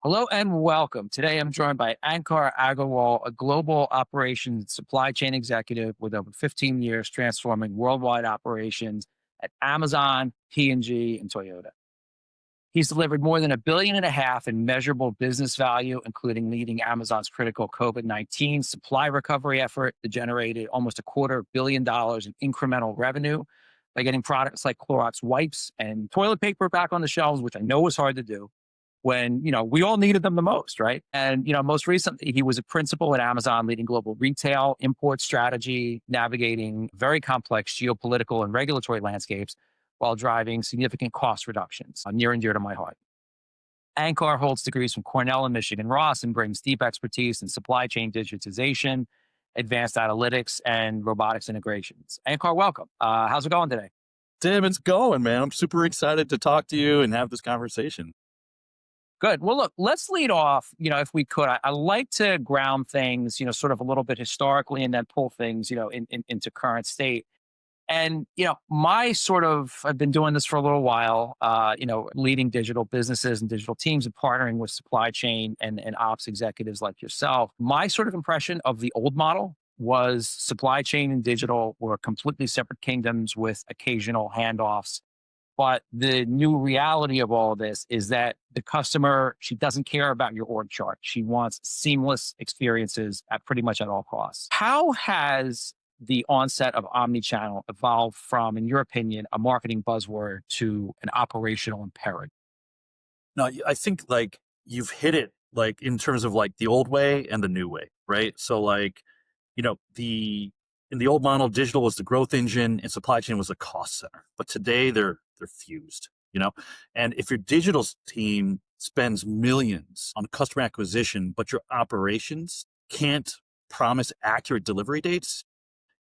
Hello and welcome. Today I'm joined by Ankur Agarwal, a global operations supply chain executive with over 15 years transforming worldwide operations at Amazon, P&G, and Toyota. He's delivered more than $1.5 billion in measurable business value, including leading Amazon's critical COVID-19 supply recovery effort that generated almost $250 million in incremental revenue by getting products like Clorox wipes and toilet paper back on the shelves, which I know was hard to do when we all needed them the most, right? And most recently he was a principal at Amazon leading global retail import strategy, navigating very complex geopolitical and regulatory landscapes while driving significant cost reductions. Near and dear to my heart. Ankar holds degrees from Cornell and Michigan Ross and brings deep expertise in supply chain digitization, advanced analytics, and robotics integrations. Ankar, welcome. How's it going today? Tim, it's going, man. I'm super excited to talk to you and have this conversation. Good. Well, look, let's lead off, if we could. I like to ground things, sort of a little bit historically and then pull things, into current state. And, I've been doing this for a little while, leading digital businesses and digital teams and partnering with supply chain and ops executives like yourself. My sort of impression of the old model was supply chain and digital were completely separate kingdoms with occasional handoffs. But the new reality of all of this is that the customer, she doesn't care about your org chart. She wants seamless experiences at pretty much at all costs. How has the onset of omnichannel evolved from, in your opinion, a marketing buzzword to an operational imperative? No, I think like you've hit it like in terms of like the old way and the new way, right? So like, the in the old model, digital was the growth engine and supply chain was the cost center. But today they're fused, And if your digital team spends millions on customer acquisition, but your operations can't promise accurate delivery dates,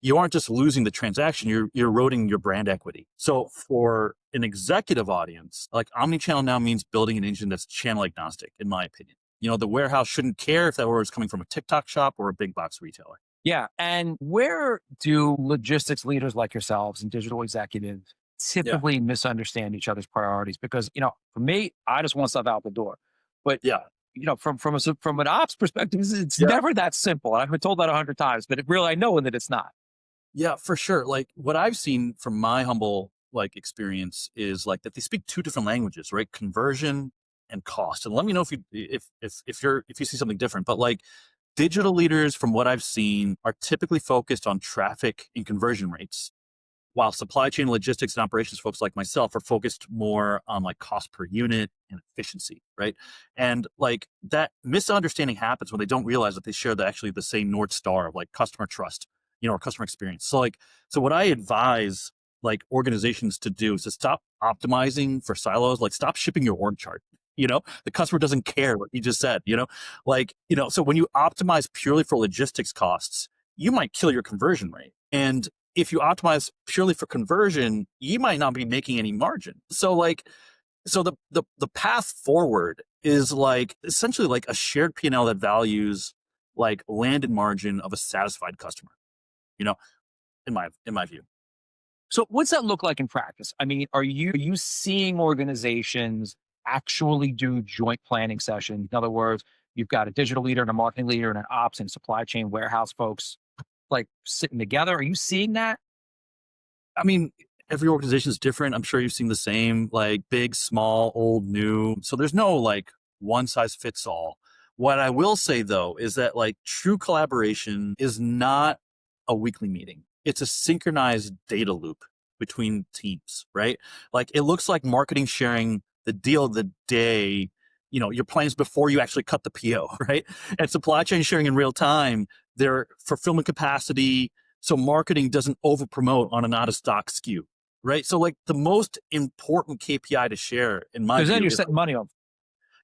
you aren't just losing the transaction, you're eroding your brand equity. So for an executive audience, like omnichannel now means building an engine that's channel agnostic, in my opinion. The warehouse shouldn't care if that order is coming from a TikTok shop or a big box retailer. Yeah. And where do logistics leaders like yourselves and digital executives Yeah. typically misunderstand each other's priorities? Because, for me, I just want stuff out the door. But Yeah. from an ops perspective, it's Yeah. never that simple. I've been told that 100 times, but I know that it's not. Yeah, for sure. Like what I've seen from my humble like experience is like that they speak two different languages, right? Conversion and cost. And let me know if you see something different. But like digital leaders, from what I've seen, are typically focused on traffic and conversion rates, while supply chain logistics and operations folks like myself are focused more on like cost per unit and efficiency, right? And like that misunderstanding happens when they don't realize that they share actually the same North Star of like customer trust, or customer experience. So what I advise like organizations to do is to stop optimizing for silos, like stop shipping your org chart. The customer doesn't care what you just said, so when you optimize purely for logistics costs, you might kill your conversion rate. And if you optimize purely for conversion, you might not be making any margin. So the path forward is like essentially like a shared P&L that values like landed margin of a satisfied customer, you know, in my view. So what's that look like in practice? I mean, are you seeing organizations actually do joint planning sessions? In other words, you've got a digital leader and a marketing leader and an ops and supply chain warehouse folks like sitting together. Are you seeing that? I mean, every organization is different. I'm sure you've seen the same, like big, small, old, new. So there's no like one size fits all. What I will say though is that like true collaboration is not a weekly meeting. It's a synchronized data loop between teams, right? Like it looks like marketing sharing the deal of the day, your plans before you actually cut the PO, right? And supply chain sharing in real time, their fulfillment capacity, so marketing doesn't over promote on an out of stock SKU, right? So like the most important KPI to share in my Because then view you're is setting money on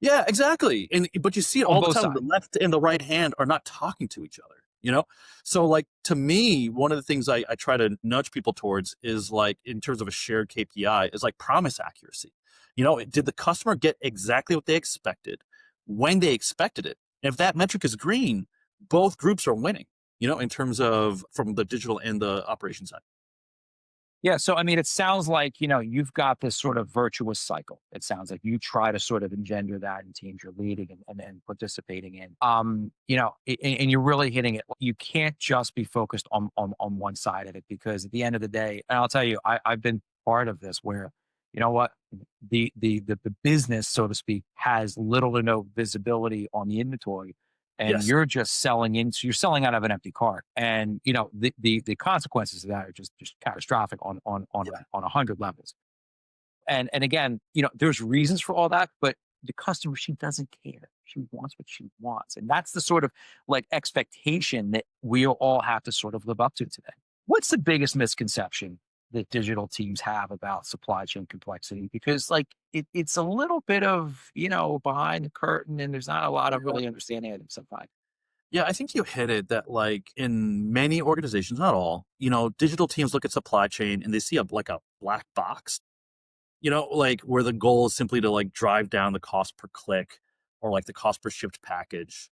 yeah, exactly. But you see it on all the both time. sides. The left and the right hand are not talking to each other, So like to me, one of the things I try to nudge people towards is like in terms of a shared KPI is like promise accuracy. Did the customer get exactly what they expected when they expected it? And if that metric is green, both groups are winning, in terms of from the digital and the operation side. Yeah. So, I mean, it sounds like, you've got this sort of virtuous cycle. It sounds like you try to sort of engender that in teams you're leading and participating in. And you're really hitting it. You can't just be focused on one side of it, because at the end of the day, and I'll tell you, I've been part of this where, you know what, the business, so to speak, has little to no visibility on the inventory, and Yes. you're selling out of an empty cart, and the consequences of that are just catastrophic Yeah. on 100 levels. And again, there's reasons for all that, but the customer, she doesn't care. She wants what she wants, and that's the sort of like expectation that we all have to sort of live up to today. What's the biggest misconception that digital teams have about supply chain complexity? Because like it's a little bit of behind the curtain, and there's not a lot of Yeah. really understanding it sometimes. Yeah, I think you hit it that like in many organizations, not all, digital teams look at supply chain and they see like a black box, like where the goal is simply to like drive down the cost per click or like the cost per shipped package.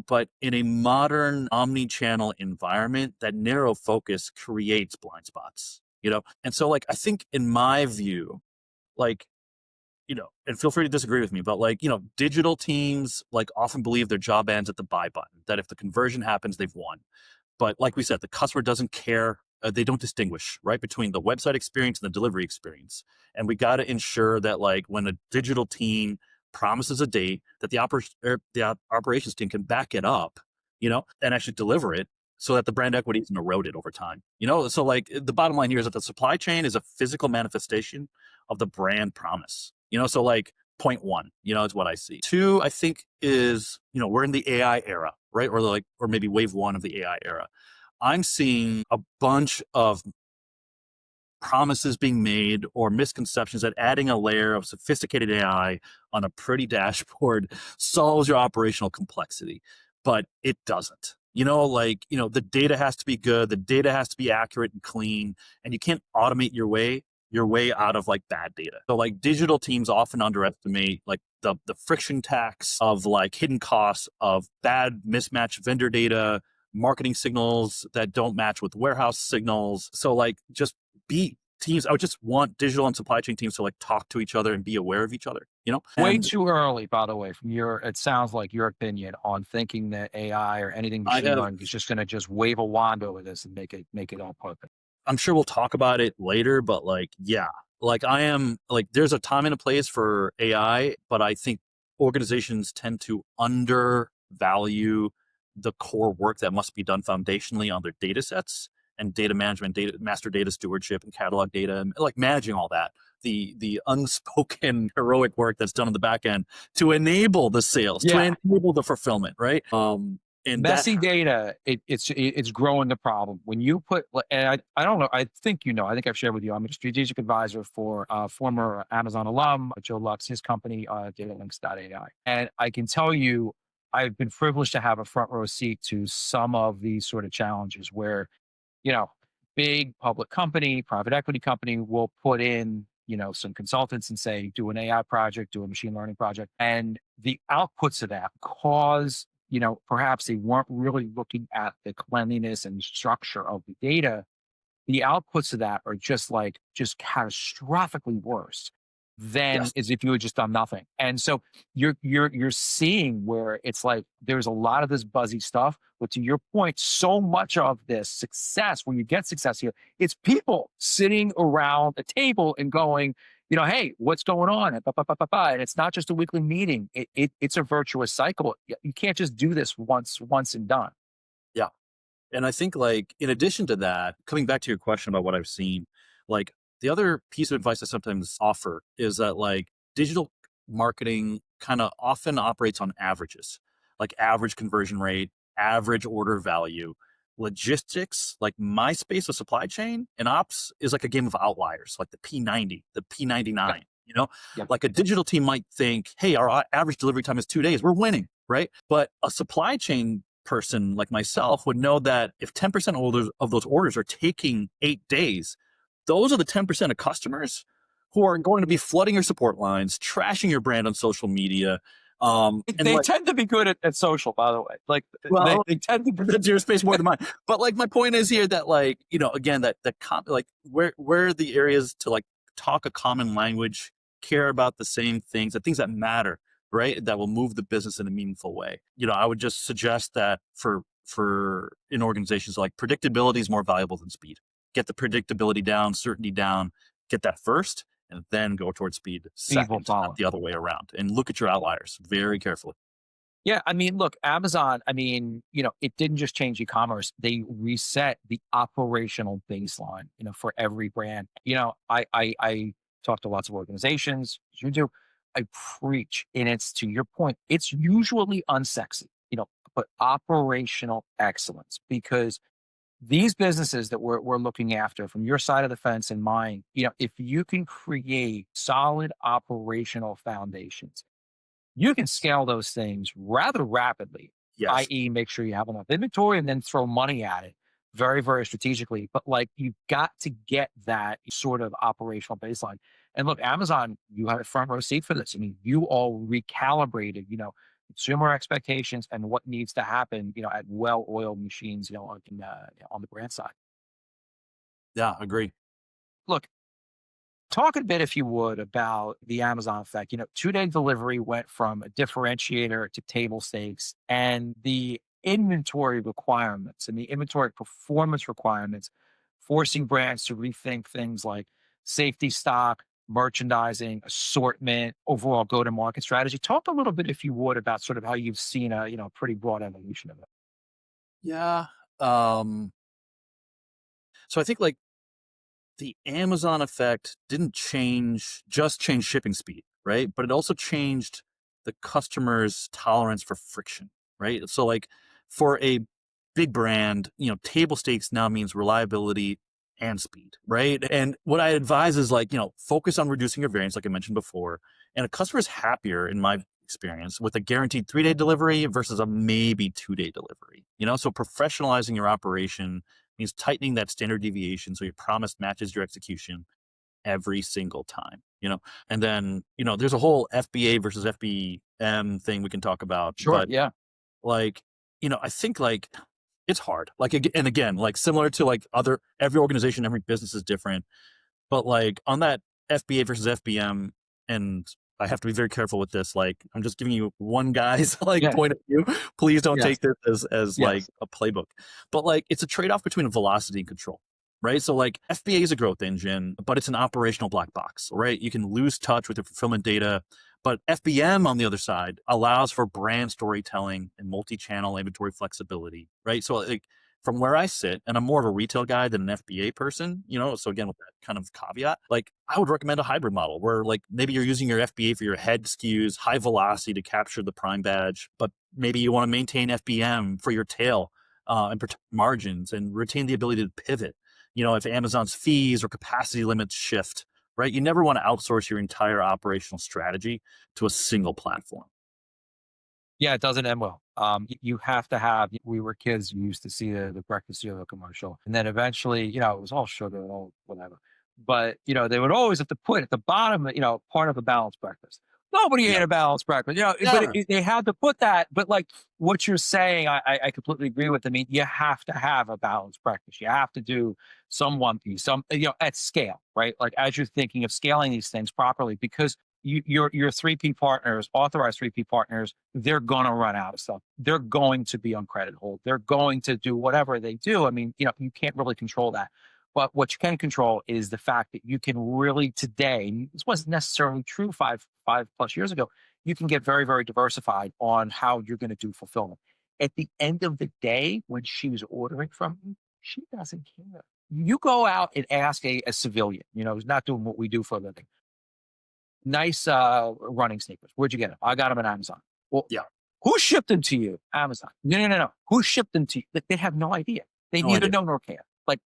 But in a modern omni-channel environment, that narrow focus creates blind spots. And so like I think in my view, like and feel free to disagree with me, but like, digital teams like often believe their job ends at the buy button, that if the conversion happens, they've won. But like we said, the customer doesn't care. They don't distinguish, right, between the website experience and the delivery experience. And we got to ensure that like when a digital team promises a date, that the operations team can back it up, and actually deliver it so that the brand equity isn't eroded over time. So like the bottom line here is that the supply chain is a physical manifestation of the brand promise. So like point one, is what I see. Two, I think is, we're in the AI era, right? Or maybe wave one of the AI era. I'm seeing a bunch of promises being made or misconceptions that adding a layer of sophisticated AI on a pretty dashboard solves your operational complexity, but it doesn't. The data has to be good, the data has to be accurate and clean, and you can't automate your way out of like bad data. So like digital teams often underestimate like the friction tax of like hidden costs of bad mismatched vendor data, marketing signals that don't match with warehouse signals. So like just be teams. I would just want digital and supply chain teams to like talk to each other and be aware of each other. Way And too early, by the way, from it sounds like your opinion on thinking that AI or anything I machine have, learning is just going to just wave a wand over this and make it all perfect. I'm sure we'll talk about it later, but like, yeah, like I am like, there's a time and a place for AI, but I think organizations tend to undervalue the core work that must be done foundationally on their data sets and data management, data master data stewardship and catalog data, and like managing all that. The unspoken heroic work that's done on the back end to enable the sales, to Yeah. enable the fulfillment, right? And that, Messy data, it's growing the problem. When you put, and I don't know, I think I think I've shared with you, I'm a strategic advisor for former Amazon alum, Joe Lux, his company, datalinks.ai. And I can tell you, I've been privileged to have a front row seat to some of these sort of challenges where, you know, big public company, private equity company will put in, some consultants and say, do an AI project, do a machine learning project. And the outputs of that cause, perhaps they weren't really looking at the cleanliness and structure of the data. The outputs of that are just catastrophically worse than yes, as if you had just done nothing. And so you're seeing where it's like there's a lot of this buzzy stuff, but to your point, so much of this success, when you get success here, it's people sitting around a table and going, hey, what's going on? And, and it's not just a weekly meeting. It's a virtuous cycle. You can't just do this once and done. yeah. And I think like in addition to that, coming back to your question about what I've seen, like the other piece of advice I sometimes offer is that like digital marketing kind of often operates on averages, like average conversion rate, average order value. Logistics, like my space of supply chain and ops is like a game of outliers, like the P90, the Yeah. P99. Yeah. Like a digital team might think, hey, our average delivery time is 2 days. We're winning, right? But a supply chain person like myself would know that if 10% of those orders are taking 8 days, those are the 10% of customers who are going to be flooding your support lines, trashing your brand on social media, And They like, tend to be good at social, by the way. Like well, they tend to be. that's your space more than mine. But like, my point is here that, like, again, like where are the areas to like talk a common language, care about the same things, the things that matter, right? That will move the business in a meaningful way. I would just suggest that for in organizations, like, predictability is more valuable than speed. Get the predictability down, certainty down, get that first, and then go towards speed Speed will second, not follow. the other way around. And look at your outliers very carefully. Yeah, I mean, look, Amazon, I mean, it didn't just change e-commerce. They reset the operational baseline, for every brand. I talk to lots of organizations, as you do. I preach, and it's to your point, it's usually unsexy, but operational excellence, because these businesses that we're looking after from your side of the fence and mine, if you can create solid operational foundations, you can scale those things rather rapidly, Yes. i.e., make sure you have enough inventory and then throw money at it very, very strategically. But like, you've got to get that sort of operational baseline. And look, Amazon, you have a front row seat for this. I mean, you all recalibrated, consumer expectations and what needs to happen, at well-oiled machines, on the brand side. Yeah, agree. Look, talk a bit, if you would, about the Amazon effect. 2-day delivery went from a differentiator to table stakes, and the inventory requirements and the inventory performance requirements, forcing brands to rethink things like safety stock, merchandising, assortment, overall go-to-market strategy. Talk a little bit, if you would, about sort of how you've seen a pretty broad evolution of it. Yeah. Um, so I think, like, the Amazon effect didn't change shipping speed, right? But it also changed the customer's tolerance for friction, right? So, like, for a big brand, table stakes now means reliability and speed, right? And what I advise is, like, focus on reducing your variance, like I mentioned before. And a customer is happier, in my experience, with a guaranteed 3-day delivery versus a maybe 2-day delivery. So professionalizing your operation means tightening that standard deviation so your promise matches your execution every single time. And then, there's a whole FBA versus FBM thing we can talk about. Sure. But, Yeah. like, I think, like, it's hard. Like, and again, like, similar to, like, every organization, every business is different. But, like, on that FBA versus FBM, and I have to be very careful with this. Like, I'm just giving you one guy's like Yeah. point of view. Please don't Yes. take this as like Yes. a playbook. But, like, it's a trade-off between velocity and control. Right. So, like, FBA is a growth engine, but it's an operational black box, right? You can lose touch with your fulfillment data. But FBM, on the other side, allows for brand storytelling and multi-channel inventory flexibility, right? So, like, from where I sit, and I'm more of a retail guy than an FBA person, so again, with that kind of caveat, like, I would recommend a hybrid model where, like, maybe you're using your FBA for your head SKUs, high velocity to capture the prime badge, but maybe you want to maintain FBM for your tail, and protect margins and retain the ability to pivot. If Amazon's fees or capacity limits shift, right? You never want to outsource your entire operational strategy to a single platform. Yeah, it doesn't end well. You have to have. We were kids. You used to see the breakfast cereal commercial, and then eventually, it was all sugar and all whatever. But they would always have to put at the bottom, part of a balanced breakfast. Nobody Yeah. ate a balanced breakfast, but Yeah. they had to put that. But like what you're saying, I completely agree with. I mean, you have to have a balanced breakfast. You have to do some one piece, some at scale, right? Like, as you're thinking of scaling these things properly, because your 3P partners, authorized 3P partners, they're going to run out of stuff. They're going to be on credit hold. They're going to do whatever they do. I mean, you can't really control that. But what you can control is the fact that you can really today, and this wasn't necessarily true five plus years ago, you can get very, very diversified on how you're going to do fulfillment. At the end of the day, when she was ordering from you, she doesn't care. You go out and ask a civilian, who's not doing what we do for a living. Nice running sneakers. Where'd you get them? I got them on Amazon. Well, Yeah. who shipped them to you? Amazon. No, no, no, no. Who shipped them to you? They have no idea. They No neither idea. know nor care. Like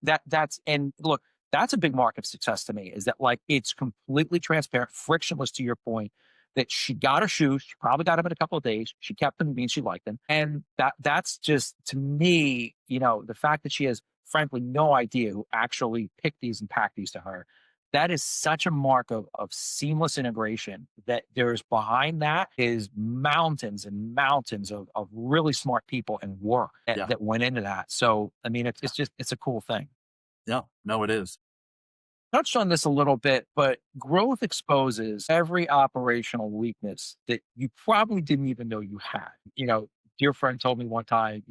and look, that's a big mark of success to me, is that, like, it's completely transparent, frictionless, to your point, that she got her shoes. She probably got them in a couple of days. She kept them, means she liked them. And that's just, to me, the fact that she has frankly no idea who actually picked these and packed these to her. That is such a mark of seamless integration that there's behind that is mountains and mountains of really smart people and work Yeah. that went into that. So, I mean, it's just, it's a cool thing. Yeah. No, it is. Touched on this a little bit, but growth exposes every operational weakness that you probably didn't even know you had. Dear friend told me one time,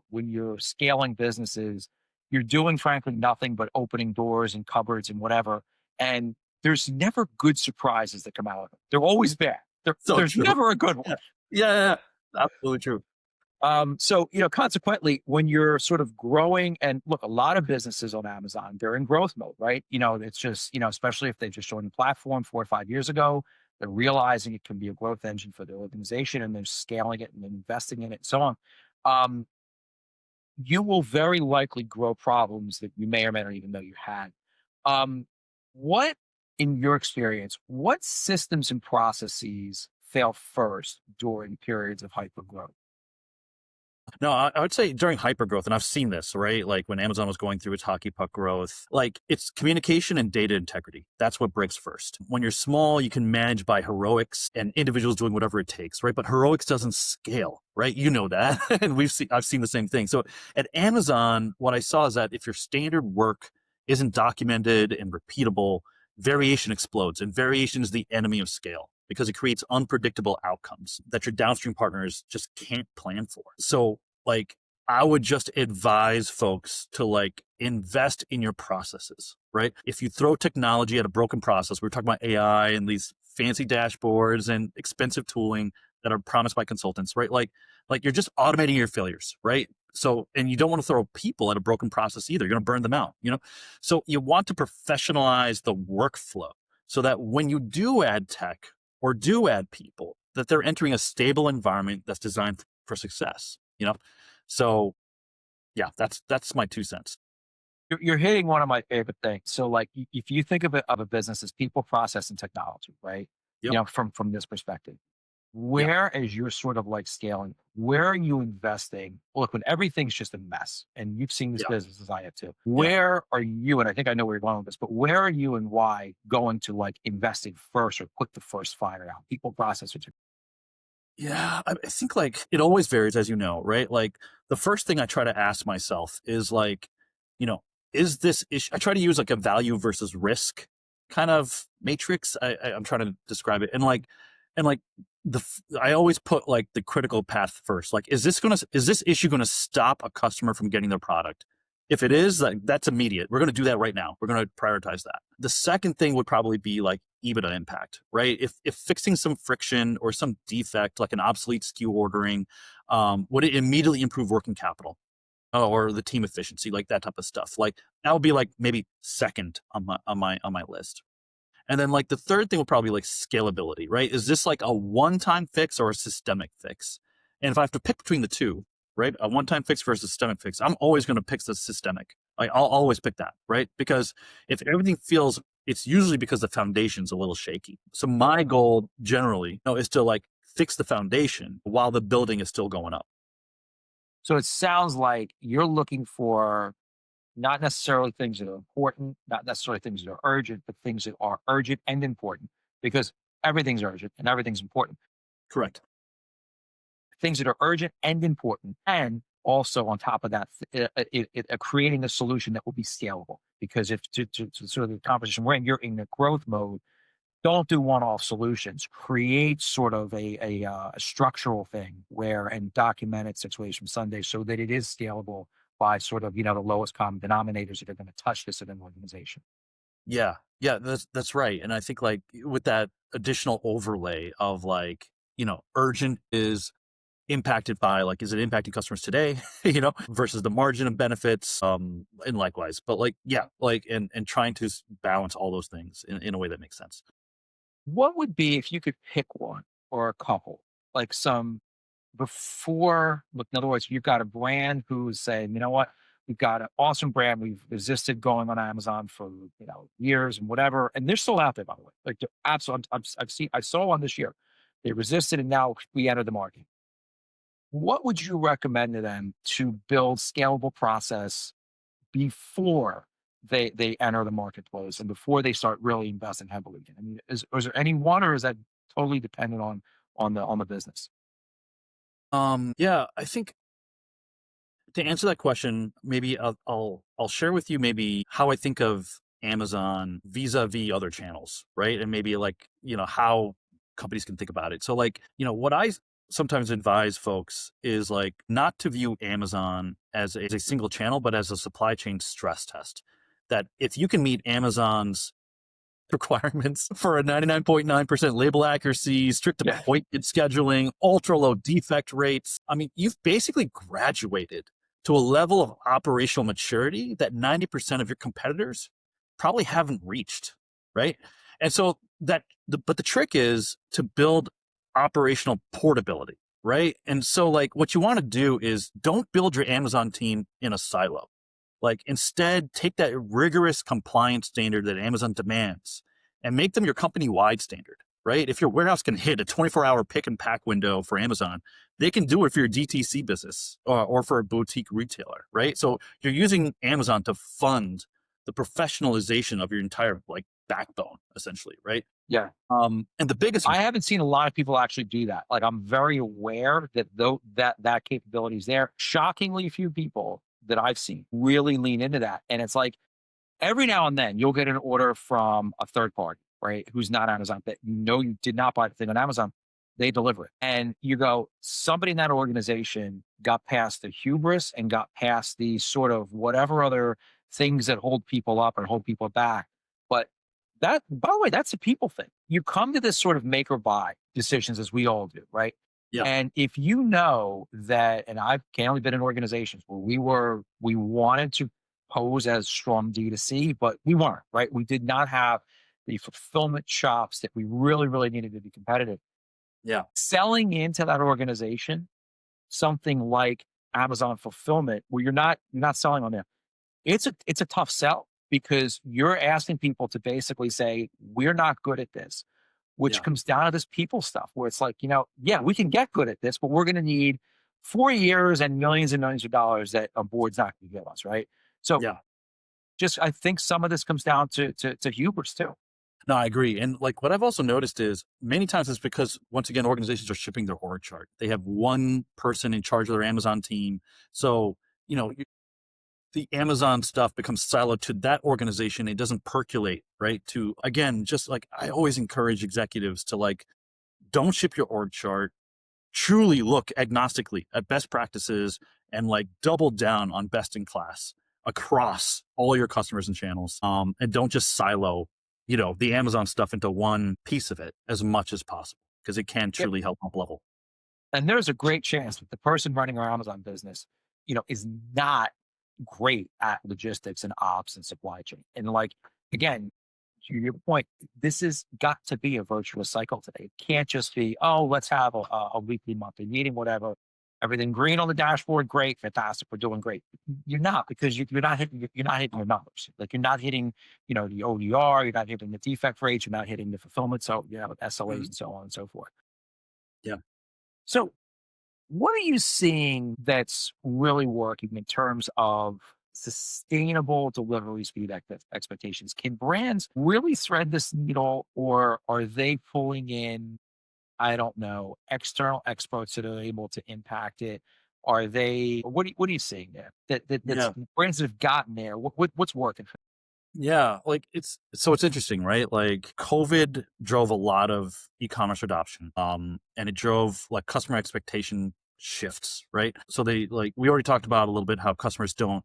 when you're scaling businesses, you're doing frankly nothing but opening doors and cupboards and whatever. And there's never good surprises that come out of it. They're always bad. So There's true. never a good Yeah. one. Yeah. Yeah. Absolutely true. So, consequently, when you're sort of growing, and look, a lot of businesses on Amazon, they're in growth mode, right? It's just, especially if they just joined the platform 4 or 5 years ago, they're realizing it can be a growth engine for their organization and they're scaling it and investing in it and so on. Um, you will very likely grow problems that you may or may not even know you had. Um, what, in your experience, what systems and processes fail first during periods of hyper growth? No, I would say during hypergrowth, and I've seen this, right? Like when Amazon was going through its hockey puck growth, like it's communication and data integrity. That's what breaks first. When you're small, you can manage by heroics and individuals doing whatever it takes, right? But heroics doesn't scale, right? You know that. And I've seen the same thing. So at Amazon, what I saw is that if your standard work isn't documented and repeatable, variation explodes, and variation is the enemy of scale because it creates unpredictable outcomes that your downstream partners just can't plan for. So, like, I would just advise folks to like invest in your processes, right? If you throw technology at a broken process, we're talking about AI and these fancy dashboards and expensive tooling that are promised by consultants, right? Like you're just automating your failures, right? So, and you don't want to throw people at a broken process either. You're going to burn them out, you know? So you want to professionalize the workflow so that when you do add tech or do add people, that they're entering a stable environment that's designed for success, you know? So yeah, that's my 2 cents. You're hitting one of my favorite things. So, like, if you think of a business as people, process, and technology, right? Yep. From this perspective, Yeah. where as you're sort of like scaling, where are you investing? Look, when everything's just a mess, and you've seen this Yeah. business as I have too. Yeah. Where are you? And I think I know where you're going with this, but where are you and why going to like investing first or put the first fire out? People, process, or Yeah, I think like it always varies, as you know, right? Like the first thing I try to ask myself is like, you know, is this issue? I try to use like a value versus risk kind of matrix. I'm trying to describe it, and like I always put like the critical path first. Like, is this issue gonna stop a customer from getting their product? If it is, like that's immediate. We're gonna do that right now. We're gonna prioritize that. The second thing would probably be like EBITDA impact, right? If fixing some friction or some defect, like an obsolete SKU ordering, would it immediately improve working capital or the team efficiency, like that type of stuff? Like that would be like maybe second on my list. And then like the third thing would probably be like scalability, right? Is this like a one-time fix or a systemic fix? And if I have to pick between the two, right, a one-time fix versus a systemic fix, I'm always going to pick the systemic. Like I'll always pick that, right? Because if everything feels, it's usually because the foundation's a little shaky. So my goal generally, is to like fix the foundation while the building is still going up. so it sounds like you're looking for not necessarily things that are important, not necessarily things that are urgent, but things that are urgent and important because everything's urgent and everything's important. Correct. Things that are urgent and important. And also on top of that, creating a solution that will be scalable. Because if to sort of the conversation we're in, you're in a growth mode, don't do one-off solutions. Create sort of a structural thing where and documented situation from Sunday so that it is scalable by sort of the lowest common denominators that are going to touch this in an organization. Yeah. Yeah, that's right. And I think like with that additional overlay of like, urgent is impacted by like, is it impacting customers today, versus the margin of benefits, and likewise. But like, yeah, like, and trying to balance all those things in a way that makes sense. What would be if you could pick one or a couple, like some before, look, in other words, you've got a brand who's saying, you know what, we've got an awesome brand. We've resisted going on Amazon for, years and whatever. And they're still out there, by the way. Like they're absolutely, I saw one this year. They resisted and now we entered the market. What would you recommend to them to build scalable process before they enter the marketplace and before they start really investing heavily? I mean, is there any one, or is that totally dependent on the business? Yeah, I think to answer that question, maybe I'll share with you maybe how I think of Amazon vis-a-vis other channels, right? And maybe like, how companies can think about it. So like, what sometimes advise folks is like not to view Amazon as a single channel, but as a supply chain stress test. That if you can meet Amazon's requirements for a 99.9% label accuracy, strict Yeah. appointment scheduling, ultra low defect rates. I mean, you've basically graduated to a level of operational maturity that 90% of your competitors probably haven't reached, right? And so but the trick is to build operational portability, right? And so like what you want to do is don't build your Amazon team in a silo. Like instead, take that rigorous compliance standard that Amazon demands and make them your company-wide standard, right? If your warehouse can hit a 24-hour pick and pack window for Amazon, they can do it for your DTC business or for a boutique retailer, right? So you're using Amazon to fund the professionalization of your entire like backbone, essentially, right? Yeah. And the biggest, I haven't seen a lot of people actually do that. Like I'm very aware that though that capability is there. Shockingly few people that I've seen really lean into that. And it's like every now and then you'll get an order from a third party, right? Who's not Amazon, that you did not buy the thing on Amazon. They deliver it. And you go, somebody in that organization got past the hubris and got past the sort of whatever other things that hold people up and hold people back. But that, by the way, that's a people thing. You come to this sort of make or buy decisions as we all do, right? yeah, And if you know that, and I've only been in organizations where we wanted to pose as strong D2C, but we weren't, right? We did not have the fulfillment shops that we really, really needed to be competitive. yeah, Selling into that organization, something like Amazon fulfillment, where you're not selling on there, it's a tough sell because you're asking people to basically say, we're not good at this, which yeah, comes down to this people stuff where it's like, yeah, we can get good at this, but we're going to need 4 years and millions of dollars that a board's not going to give us, right? So yeah. just, I think some of this comes down to hubris too. No, I agree. And like what I've also noticed is many times it's because once again, organizations are shipping their org chart. They have one person in charge of their Amazon team. So, you know, the Amazon stuff becomes siloed to that organization. It doesn't percolate, right? To again, just like I always encourage executives to like, don't ship your org chart. Truly look agnostically at best practices and like double down on best in class across all your customers and channels. And don't just silo, the Amazon stuff into one piece of it as much as possible because it can Yep. truly help up level. And there's a great chance that the person running our Amazon business, is not great at logistics and ops and supply chain. And like, again, to your point, this has got to be a virtuous cycle today. It can't just be, oh, let's have a weekly, monthly meeting, whatever. Everything green on the dashboard, great, fantastic, we're doing great. You're not, because you're not hitting your numbers. Like you're not hitting, the ODR, you're not hitting the defect rates, you're not hitting the fulfillment, so SLAs Mhm. and so on and so forth. Yeah. So what are you seeing that's really working in terms of sustainable delivery speed expectations? Can brands really thread this needle, or are they pulling in, I don't know, external experts that are able to impact it? Are they? What are you seeing there? That's Yeah. brands that have gotten there. What's working? Yeah, like it's interesting, right? Like COVID drove a lot of e-commerce adoption. And it drove like customer expectation shifts, right? So they like we already talked about a little bit how customers don't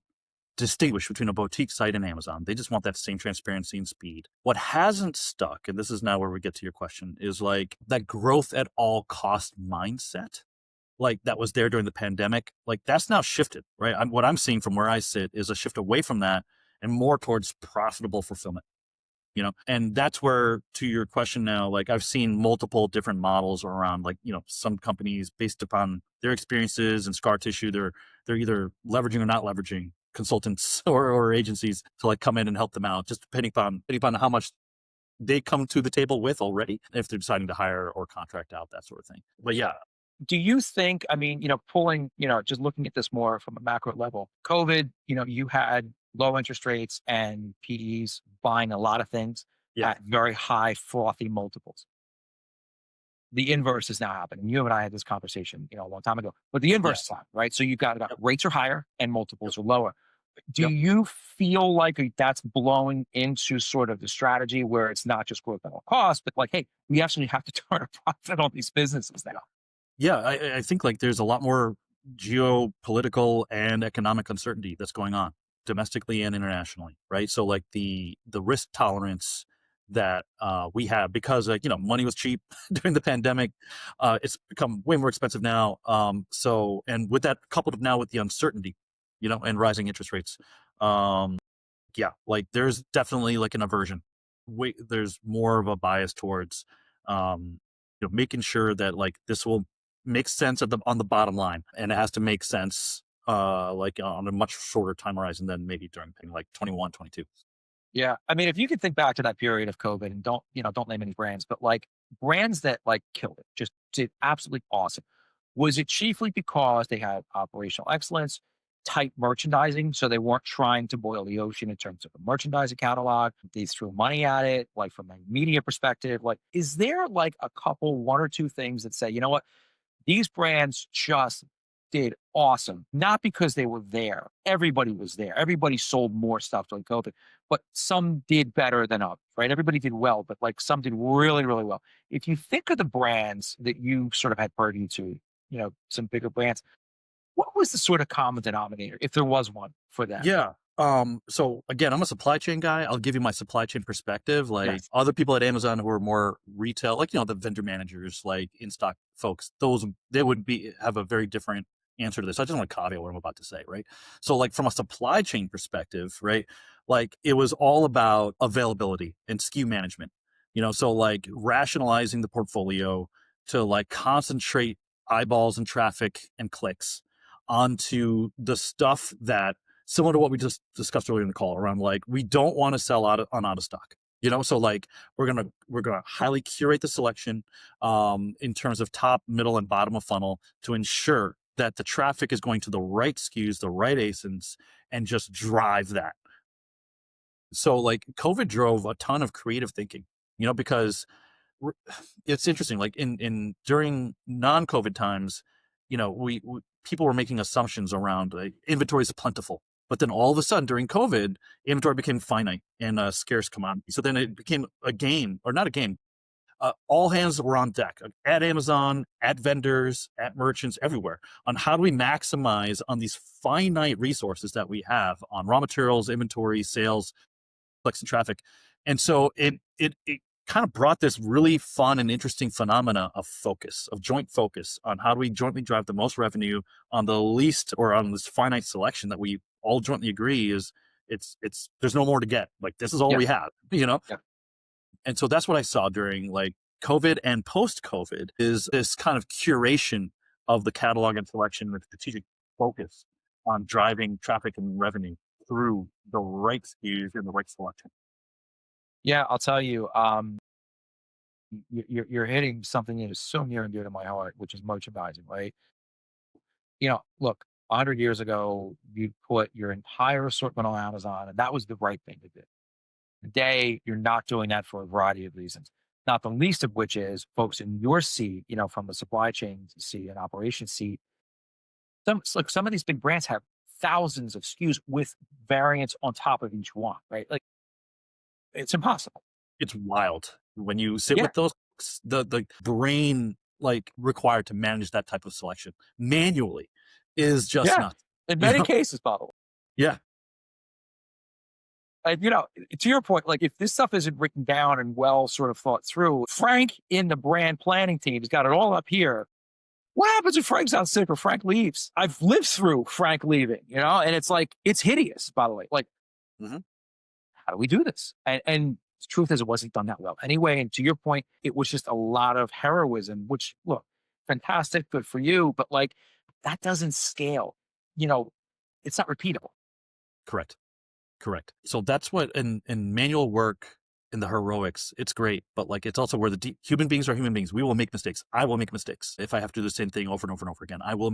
distinguish between a boutique site and Amazon. They just want that same transparency and speed. What hasn't stuck, and this is now where we get to your question, is like that growth at all cost mindset. Like that was there during the pandemic, like that's now shifted, right? What I'm seeing from where I sit is a shift away from that and more towards profitable fulfillment, and that's where, to your question now, like I've seen multiple different models around, like, some companies based upon their experiences and scar tissue, they're either leveraging or not leveraging consultants or agencies to like come in and help them out, just depending upon how much they come to the table with already, if they're deciding to hire or contract out, that sort of thing. But yeah, Do you think, I mean, just looking at this more from a macro level, COVID, you had low interest rates and PEs buying a lot of things Yeah. at very high frothy multiples. The inverse is now happening. You and I had this conversation, a long time ago, but the Yeah. inverse is happening, right? So you've got Yep. rates are higher and Yep. multiples are lower. Do Yep. you feel like that's blowing into sort of the strategy where it's not just growth at all costs, but like, hey, we actually have to turn a profit on these businesses now? Yeah, I think like there's a lot more geopolitical and economic uncertainty that's going on domestically and internationally, right? So like the risk tolerance that we have because money was cheap during the pandemic, it's become way more expensive now. So and with that coupled now with the uncertainty, and rising interest rates, um, yeah, like there's definitely like an aversion. There's more of a bias towards, making sure that like this will make sense on the bottom line, and it has to make sense, like on a much shorter time horizon than maybe during like 21, 22. Yeah. I mean, if you could think back to that period of COVID and don't name any brands, but like brands that like killed it, just did absolutely awesome. Was it chiefly because they had operational excellence, tight merchandising, so they weren't trying to boil the ocean in terms of a merchandising catalog? They threw money at it, like from a media perspective. Like, is there like a couple, one or two things that say, you know what? These brands just did awesome, not because they were there. Everybody was there. Everybody sold more stuff during COVID, but some did better than others, right? Everybody did well, but like some did really, really well. If you think of the brands that you sort of had purview to, some bigger brands, what was the sort of common denominator, if there was one for them? Yeah. So again, I'm a supply chain guy. I'll give you my supply chain perspective. Like Yes. other people at Amazon who are more retail, like, the vendor managers, like in stock folks, they would have a very different answer to this. I just want to caveat what I'm about to say, right? So like from a supply chain perspective, right? Like it was all about availability and SKU management, so like rationalizing the portfolio to like concentrate eyeballs and traffic and clicks onto the stuff that similar to what we just discussed earlier in the call around like we don't want to sell out of stock, so like we're gonna highly curate the selection in terms of top, middle, and bottom of funnel to ensure that the traffic is going to the right SKUs, the right asins, and just drive that. So like COVID drove a ton of creative thinking, because it's interesting. Like in during non-COVID times, we people were making assumptions around like, inventory is plentiful, but then all of a sudden during COVID, inventory became finite and a scarce commodity. So then it became a game, or not a game. All hands were on deck at Amazon, at vendors, at merchants, everywhere on how do we maximize on these finite resources that we have on raw materials, inventory, sales, clicks, and traffic. And so it kind of brought this really fun and interesting phenomena of joint focus on how do we jointly drive the most revenue on the least, or on this finite selection that we all jointly agree is it's there's no more to get. Like this is all Yeah. we have, Yeah. And so that's what I saw during like COVID and post COVID is this kind of curation of the catalog and selection with strategic focus on driving traffic and revenue through the right SKUs and the right selection. Yeah. I'll tell you, you're hitting something that is so near and dear to my heart, which is merchandising, right? Look, 100 years ago, you put your entire assortment on Amazon, and that was the right thing to do. Today, you're not doing that for a variety of reasons, not the least of which is folks in your seat, from the supply chain seat and operations seat. Some of these big brands have thousands of SKUs with variants on top of each one, right? Like it's impossible. It's wild when you sit Yeah. with those, the brain like required to manage that type of selection manually is just Yeah. nuts. In You many know? cases, by the way. Yeah. And, to your point, like if this stuff isn't written down and well sort of thought through, Frank in the brand planning team has got it all up here. What happens if Frank's out sick or Frank leaves? I've lived through Frank leaving, and it's like, it's hideous, by the way. Like, Mhm. how do we do this? And the truth is, it wasn't done that well anyway. And to your point, it was just a lot of heroism, which, look, fantastic, good for you, but like that doesn't scale. You know, it's not repeatable. Correct. Correct. So that's what in manual work, in the heroics, it's great, but like it's also where human beings are human beings. We will make mistakes. I will make mistakes if I have to do the same thing over and over and over again. I will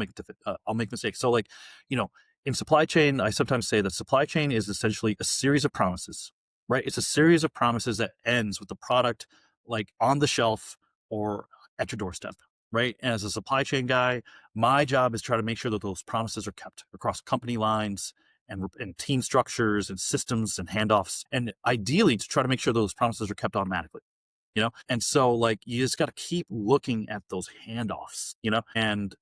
I'll make mistakes. So like, you know, in supply chain, I sometimes say that supply chain is essentially a series of promises, right? It's a series of promises that ends with the product like on the shelf or at your doorstep, right? And as a supply chain guy, my job is try to make sure that those promises are kept across company lines and team structures and systems and handoffs, and ideally to try to make sure those promises are kept automatically. And so like you just got to keep looking at those handoffs, and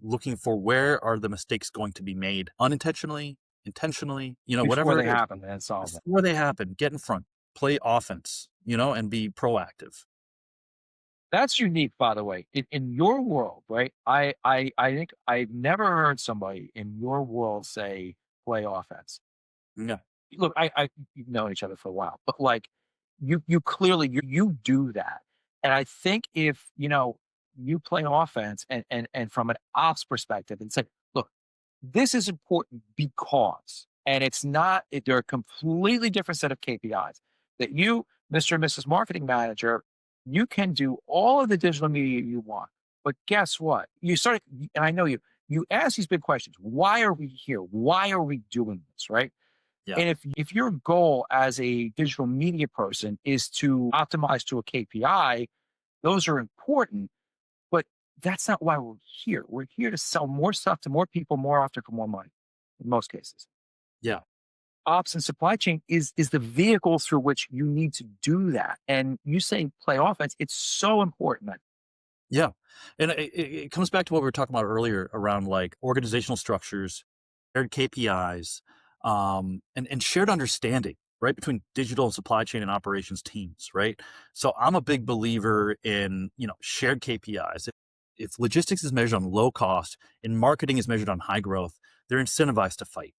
looking for where are the mistakes going to be made unintentionally, intentionally, Before whatever they it is. happen and solve them. Before they happen, get in front, play offense, and be proactive. That's unique, by the way. In your world, right? I think I've never heard somebody in your world say play offense. Yeah. Look, you've known each other for a while, but like you clearly you do that. And I think if you play offense and from an ops perspective and say, look, this is important because, and it's not, they're a completely different set of KPIs that you, Mr. and Mrs. Marketing Manager, you can do all of the digital media you want. But guess what? You start, and I know you ask these big questions. Why are we here? Why are we doing this? Right. Yeah. And if your goal as a digital media person is to optimize to a KPI, those are important, but that's not why we're here. We're here to sell more stuff to more people more often for more money in most cases. Yeah. Ops and supply chain is the vehicle through which you need to do that. And you saying play offense, it's so important. Yeah. And it comes back to what we were talking about earlier around like organizational structures, shared KPIs, and shared understanding, right? Between digital and supply chain and operations teams, right? So I'm a big believer in, shared KPIs. If logistics is measured on low cost and marketing is measured on high growth, they're incentivized to fight.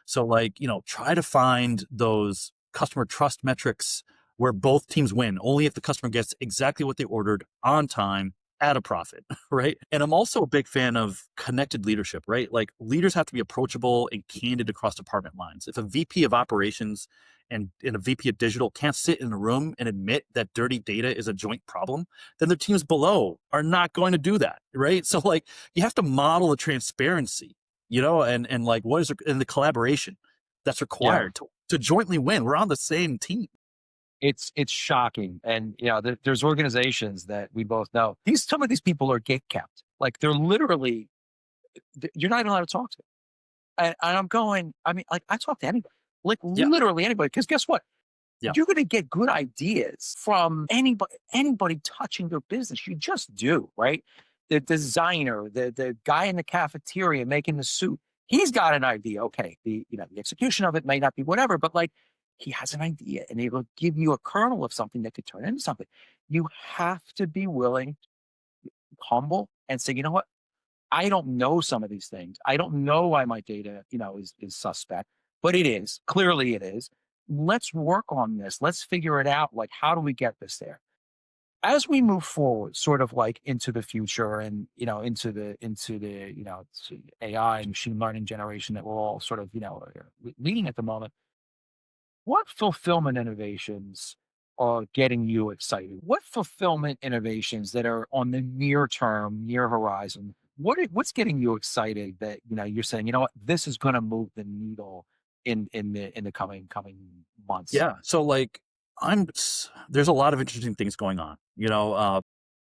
So like, try to find those customer trust metrics where both teams win only if the customer gets exactly what they ordered on time at a profit, right? And I'm also a big fan of connected leadership, right? Like leaders have to be approachable and candid across department lines. If a VP of operations and a VP of digital can't sit in a room and admit that dirty data is a joint problem, then the teams below are not going to do that, right? So like you have to model the transparency, and like what is in the collaboration that's Yeah. required to jointly win. We're on the same team. It's shocking. And there's organizations that we both know. Some of these people are gate kept. Like they're literally you're not even allowed to talk to. And I'm going, I mean, like I talk to anybody, like Yeah. literally anybody, because guess what? Yeah. You're gonna get good ideas from anybody touching their business. You just do, right? The designer, the guy in the cafeteria making the soup, he's got an idea. Okay, the execution of it may not be whatever, but like he has an idea and it will give you a kernel of something that could turn into something. You have to be willing, humble, and say, you know what? I don't know some of these things. I don't know why my data, is suspect, but it is. Clearly it is. Let's work on this. Let's figure it out. Like, how do we get this there? As we move forward, sort of like into the future and, to AI and machine learning generation that we're all sort of, leading at the moment, what fulfillment innovations are getting you excited? What fulfillment innovations that are on the near term, near horizon? What's getting you excited that you're saying, you know what, this is going to move the needle in the coming months? Yeah. So like there's a lot of interesting things going on.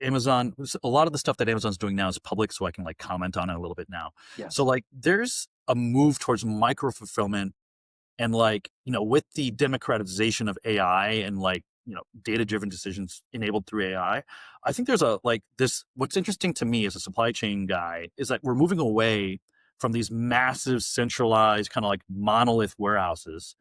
Amazon, a lot of the stuff that Amazon's doing now is public, so I can like comment on it a little bit now. Yes. So like there's a move towards micro fulfillment, and like, with the democratization of AI and like, data driven decisions enabled through AI, I think there's what's interesting to me as a supply chain guy is that we're moving away from these massive centralized kind of like monolith warehouses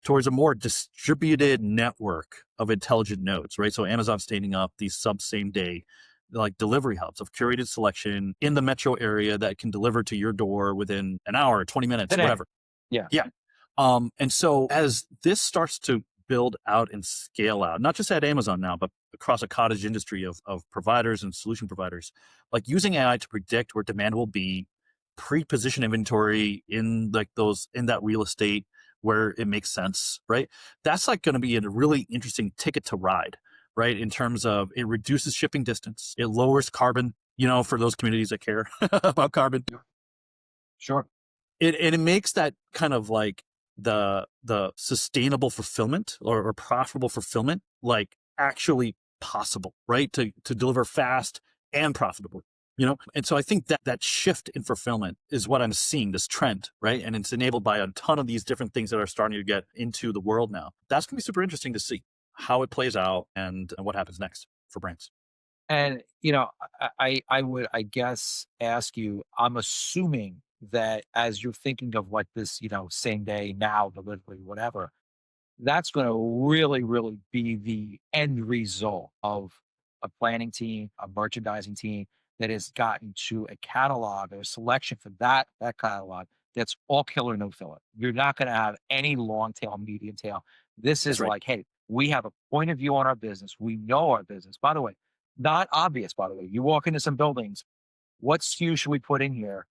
towards a more distributed network of intelligent nodes, right? So Amazon's standing up these same day like delivery hubs of curated selection in the metro area that can deliver to your door within an hour, 20 minutes, Today. whatever. Yeah. Yeah. And so as this starts to build out and scale out, not just at Amazon now, but across a cottage industry of providers and solution providers, like using AI to predict where demand will be, pre-position inventory in like in that real estate where it makes sense, right? That's like going to be a really interesting ticket to ride, right? In terms of it reduces shipping distance, it lowers carbon, for those communities that care about carbon. Sure. it makes that kind of like the sustainable fulfillment or profitable fulfillment like actually possible, right? To deliver fast and profitably, And so I think that that shift in fulfillment is what I'm seeing, this trend, right? And it's enabled by a ton of these different things that are starting to get into the world now. That's going to be super interesting to see how it plays out and what happens next for brands. And, I would, I guess, ask you, I'm assuming that as you're thinking of like this, same day, now, delivery, whatever, that's going to really, really be the end result of a planning team, a merchandising team that has gotten to a catalog or a selection for that catalog that's all killer, no filler. You're not going to have any long tail, medium tail. This That's is right. like, hey, we have a point of view on our business. We know our business. By the way, not obvious. By the way, you walk into some buildings. What SKU should we put in here?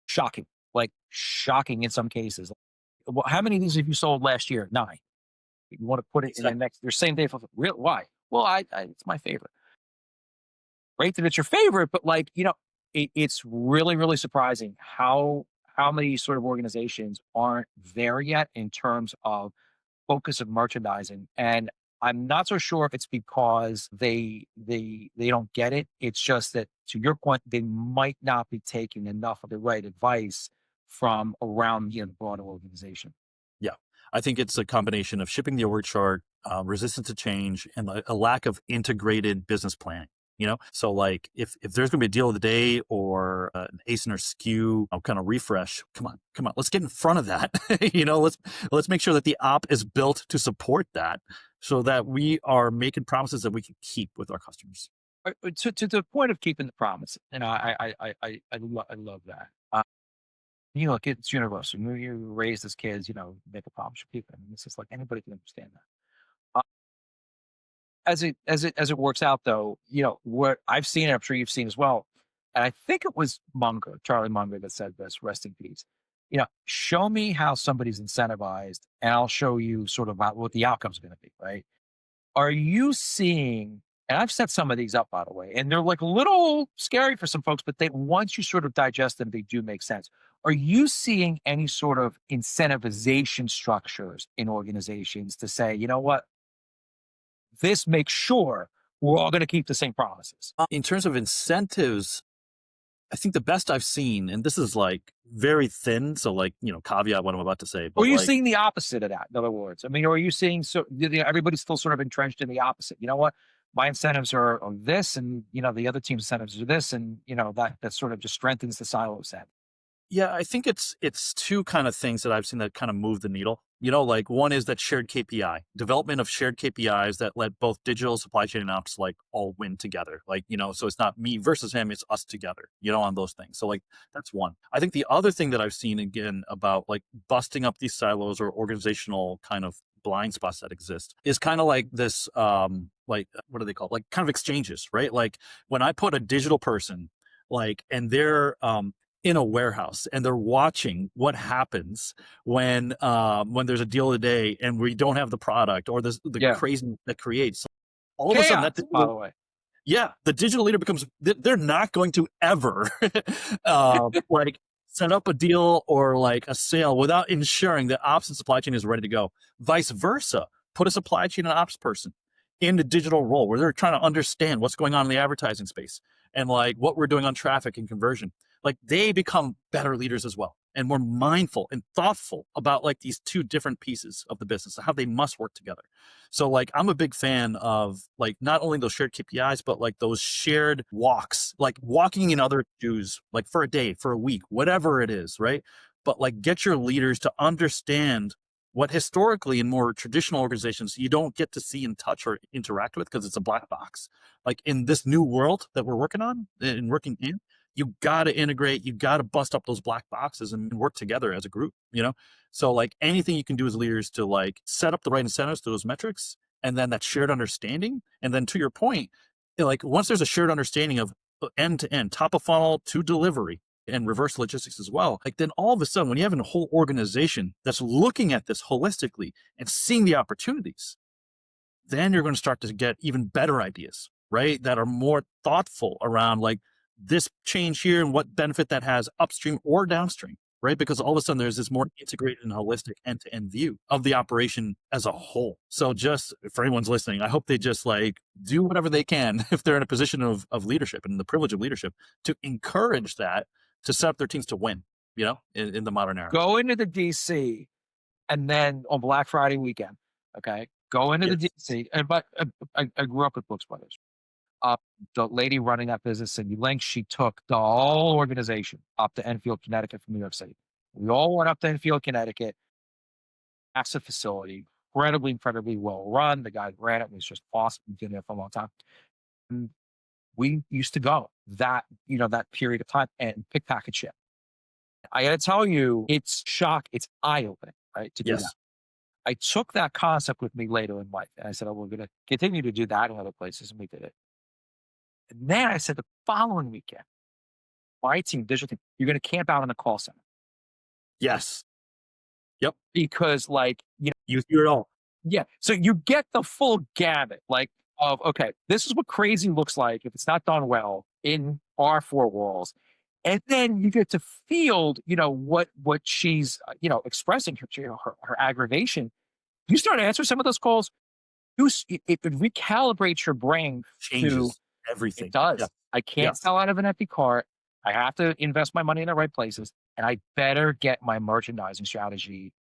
Shocking, like shocking in some cases. Well, how many of these have you sold last year? 9. You want to put it in the Exactly. next your same day for real? Why? Well, I it's my favorite. Great that it's your favorite, but like it's really really surprising how many sort of organizations aren't there yet in terms of focus of merchandising. And I'm not so sure if it's because they don't get it. It's just that to your point, they might not be taking enough of the right advice from around the broader organization. Yeah. I think it's a combination of shipping the org chart, resistance to change, and a lack of integrated business planning. So like if there's going to be a deal of the day or an ASIN or SKU kind of refresh, come on, let's get in front of that. Let's make sure that the op is built to support that, so that we are making promises that we can keep with our customers. To the point of keeping the promise, I love that. Look, it's universal. You raised as kids, make a promise, you keep it. I mean, it's just like anybody can understand that. As it works out though, what I've seen, and I'm sure you've seen as well, and I think it was Charlie Munger that said this, rest in peace. Show me how somebody's incentivized, and I'll show you sort of what the outcome's going to be, right? Are you seeing, and I've set some of these up, by the way, and they're like a little scary for some folks, but they once you sort of digest them, they do make sense. Are you seeing any sort of incentivization structures in organizations to say, you know what, this makes sure we're all going to keep the same promises? In terms of incentives, I think the best I've seen, and this is like very thin, so like, caveat what I'm about to say, Or are but you like, seeing the opposite of that? In other words, I mean, or are you seeing everybody's still sort of entrenched in the opposite? You know what? My incentives are this, and the other team's incentives are this, and that sort of just strengthens the silo set. yeah, I think it's two kind of things that I've seen that kind of move the needle. Like one is that shared KPI, development of shared KPIs that let both digital supply chain and ops like all win together. Like, so it's not me versus him, it's us together, on those things. So like that's one. I think the other thing that I've seen again about like busting up these silos or organizational kind of blind spots that exist is kind of like this like what do they call it? Like kind of exchanges, right? Like when I put a digital person like and they're in a warehouse and they're watching what happens when there's a deal of the day and we don't have the product or the Yeah, crazy that creates all of a sudden that chaos. By the way, yeah, the digital leader becomes they're not going to ever like set up a deal or like a sale without ensuring that ops and supply chain is ready to go. Vice versa, put a supply chain and ops person in the digital role where they're trying to understand what's going on in the advertising space and like what we're doing on traffic and conversion. Like they become better leaders as well and more mindful and thoughtful about like these two different pieces of the business and how they must work together. So like I'm a big fan of like not only those shared KPIs, but like those shared walks, like walking in other shoes, like for a day, for a week, whatever it is, right? But like get your leaders to understand what historically in more traditional organizations you don't get to see and touch or interact with because it's a black box. Like in this new world that we're working on and working in, you got to integrate, you got to bust up those black boxes and work together as a group. So like anything you can do as leaders to like set up the right incentives to those metrics and then that shared understanding. And then to your point, like once there's a shared understanding of end to end, top of funnel to delivery and reverse logistics as well, like then all of a sudden when you have a whole organization that's looking at this holistically and seeing the opportunities, then you're going to start to get even better ideas, right? That are more thoughtful around like this change here and what benefit that has upstream or downstream. right? Because all of a sudden there's this more integrated and holistic end-to-end view of the operation as a whole. So just for anyone's listening, I hope they just like do whatever they can if they're in a position of leadership and the privilege of leadership to encourage that to set up their teams to win, in the modern era. Go into the DC and then on Black Friday weekend, okay, go into the Yes. DC. And but I grew up with Brooks Brothers. Uh, the lady running that business, Cindy Link, she took the whole organization up to Enfield, Connecticut from New York City. We all went up to Enfield, Connecticut, massive facility, incredibly, incredibly well run. The guy who ran it was just awesome. He's been there for a long time. And we used to go that period of time and pick, pack, and ship. I got to tell you, it's eye opening, right? To do that. Yes. I took that concept with me later in life, and I said, "Oh, we're going to continue to do that in other places," and we did it. And then I said, the following weekend, my team, digital team, you're going to camp out in the call center Yes. Yep. because, You hear it all. yeah. So you get the full gamut, of okay, this is what crazy looks like if it's not done well in our four walls. And then you get to field, what she's, expressing her aggravation. You start to answer some of those calls. It recalibrates your brain to, Changes everything. it does. Yeah. I can't Yeah. sell out of an empty cart. I have to invest my money in the right places. And I better get my merchandising strategy,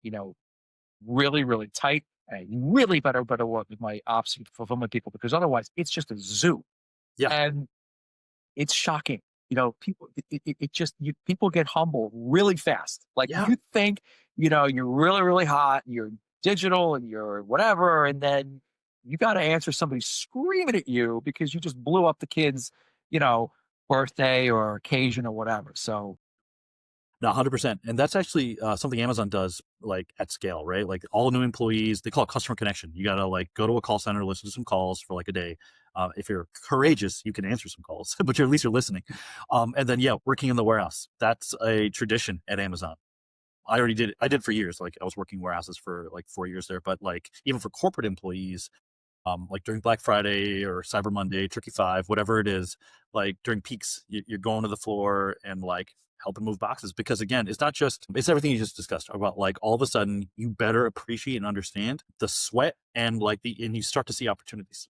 really, really tight. And I really better work with my ops fulfillment people because otherwise it's just a zoo. Yeah. And it's shocking. People, people get humble really fast. Like Yeah. you think, you're really, really hot, you're digital and you're whatever. And then you got to answer somebody screaming at you because you just blew up the kid's, you know, birthday or occasion or whatever. So No, 100%. And that's actually something Amazon does like at scale, right? Like all new employees, they call it customer connection. You got to like go to a call center, listen to some calls for like a day. If you're courageous, you can answer some calls, but at least you're listening. And then, yeah, working in the warehouse. That's a tradition at Amazon. I already did it. I did for years. Like I was working warehouses for like 4 years there, but like even for corporate employees, like during Black Friday or Cyber Monday, Tricky Five, whatever it is, like during peaks, you're going to the floor and like helping move boxes. Because again, it's everything you just discussed about like all of a sudden you better appreciate and understand the sweat and and you start to see opportunities,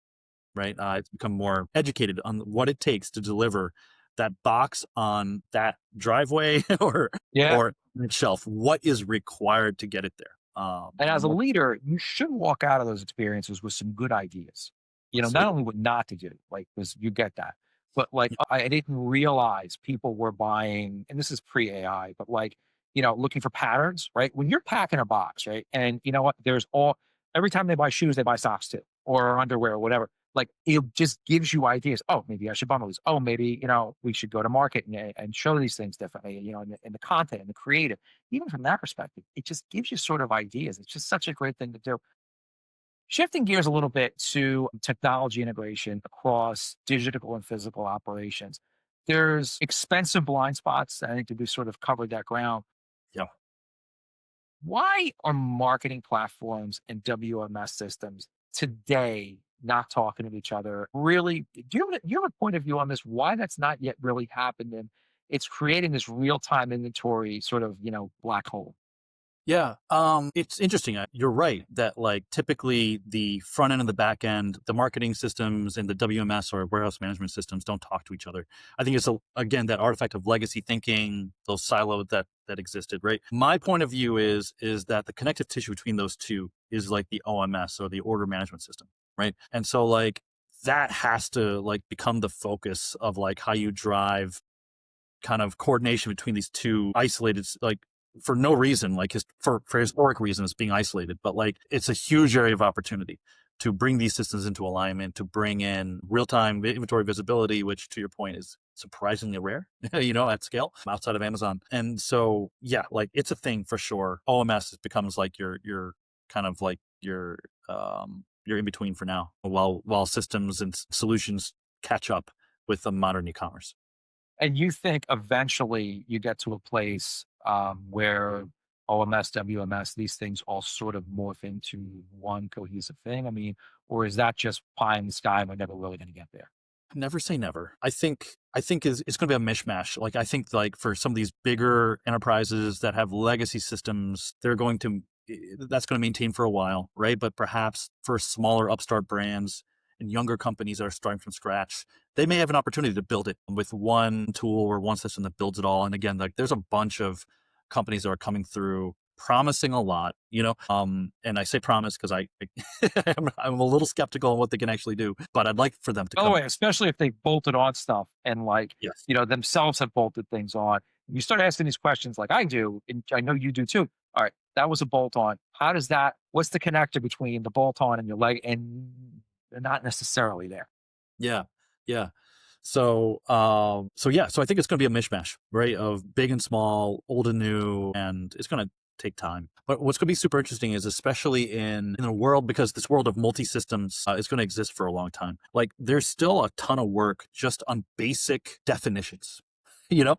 right? It's become more educated on what it takes to deliver that box on that driveway or yeah. or shelf. What is required to get it there? And as a What leader, you should walk out of those experiences with some good ideas. Not absolutely. only what not to do, like, because you get that, but like I didn't realize people were buying, and this is pre AI, but like, looking for patterns, right? When you're packing a box, right? And you know what? Every time they buy shoes, they buy socks too, or underwear or whatever. Like it just gives you ideas. Oh, maybe I should bundle these. Oh, maybe, we should go to market and show these things differently, in the content and the creative. Even from that perspective, it just gives you sort of ideas. It's just such a great thing to do. Shifting gears a little bit to technology integration across digital and physical operations, there's expensive blind spots. I think that we sort of covered that ground. Yeah. Why are marketing platforms and WMS systems today not talking to each other? Really, do you have a point of view on this? Why that's not yet really happened, and it's creating this real time inventory sort of black hole. Yeah. It's interesting. You're right that like typically the front end and the back end, the marketing systems and the WMS or warehouse management systems don't talk to each other. I think it's again that artifact of legacy thinking, those silos that existed, right? My point of view is that the connective tissue between those two is like the OMS or the order management system, right? And so like that has to like become the focus of like how you drive kind of coordination between these two isolated like for no reason, like for historic reasons being isolated, but like it's a huge area of opportunity to bring these systems into alignment, to bring in real-time inventory visibility, which to your point is surprisingly rare, at scale outside of Amazon. And so, yeah, like it's a thing for sure. OMS becomes like your kind of like your in between for now, while systems and solutions catch up with the modern e-commerce. And you think eventually you get to a place where OMS, WMS, these things all sort of morph into one cohesive thing? I mean, or is that just pie in the sky and we're never really going to get there? Never say never. I think it's going to be a mishmash. Like I think like for some of these bigger enterprises that have legacy systems, they're going to that's going to maintain for a while, right? But perhaps for smaller upstart brands and younger companies that are starting from scratch, they may have an opportunity to build it with one tool or one system that builds it all. And again, like there's a bunch of companies that are coming through promising a lot, and I say promise because I'm a little skeptical on what they can actually do, but I'd like for them to By the come. way, especially if they bolted on stuff and like, Yes. themselves have bolted things on. You start asking these questions like I do, and I know you do too. All right, that was a bolt on. How does that, what's the connector between the bolt on and your leg? And they're not necessarily there. Yeah. Yeah. So I think it's going to be a mishmash, right? Of big and small, old and new, and it's going to take time. But what's going to be super interesting is, especially in a world, because this world of multi-systems is going to exist for a long time. Like there's still a ton of work just on basic definitions. You know,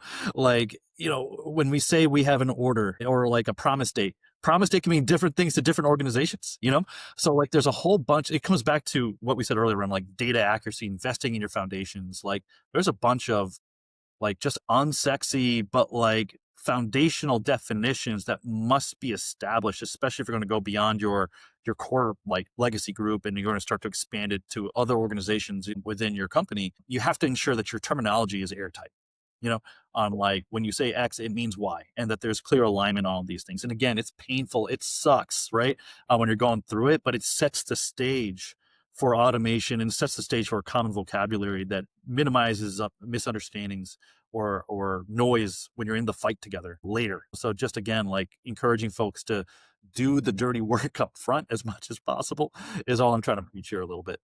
when we say we have an order or like a promise date can mean different things to different organizations. So like there's a whole bunch. It comes back to what we said earlier around like data accuracy, investing in your foundations. Like there's a bunch of like just unsexy, but like foundational definitions that must be established, especially if you're going to go beyond your core like legacy group and you're going to start to expand it to other organizations within your company. You have to ensure that your terminology is airtight. On like when you say X, it means Y, and that there's clear alignment on all these things. And again, it's painful. It sucks, right? When you're going through it, but it sets the stage for automation and sets the stage for a common vocabulary that minimizes misunderstandings or noise when you're in the fight together later. So just again, like encouraging folks to do the dirty work up front as much as possible is all I'm trying to preach here a little bit.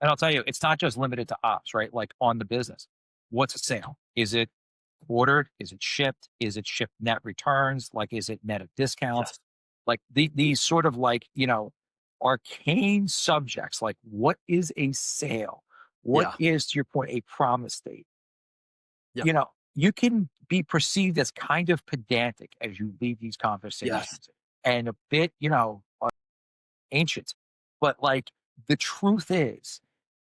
And I'll tell you, it's not just limited to ops, right? Like on the business. What's a sale? Is it ordered? Is it shipped? Is it shipped net returns? Like, is it net of discounts? Yes. Like these sort of like, arcane subjects, like what is a sale? What Yeah. is, to your point, a promise date? Yeah. You can be perceived as kind of pedantic as you lead these Yes. conversations and a bit, ancient. But like the truth is,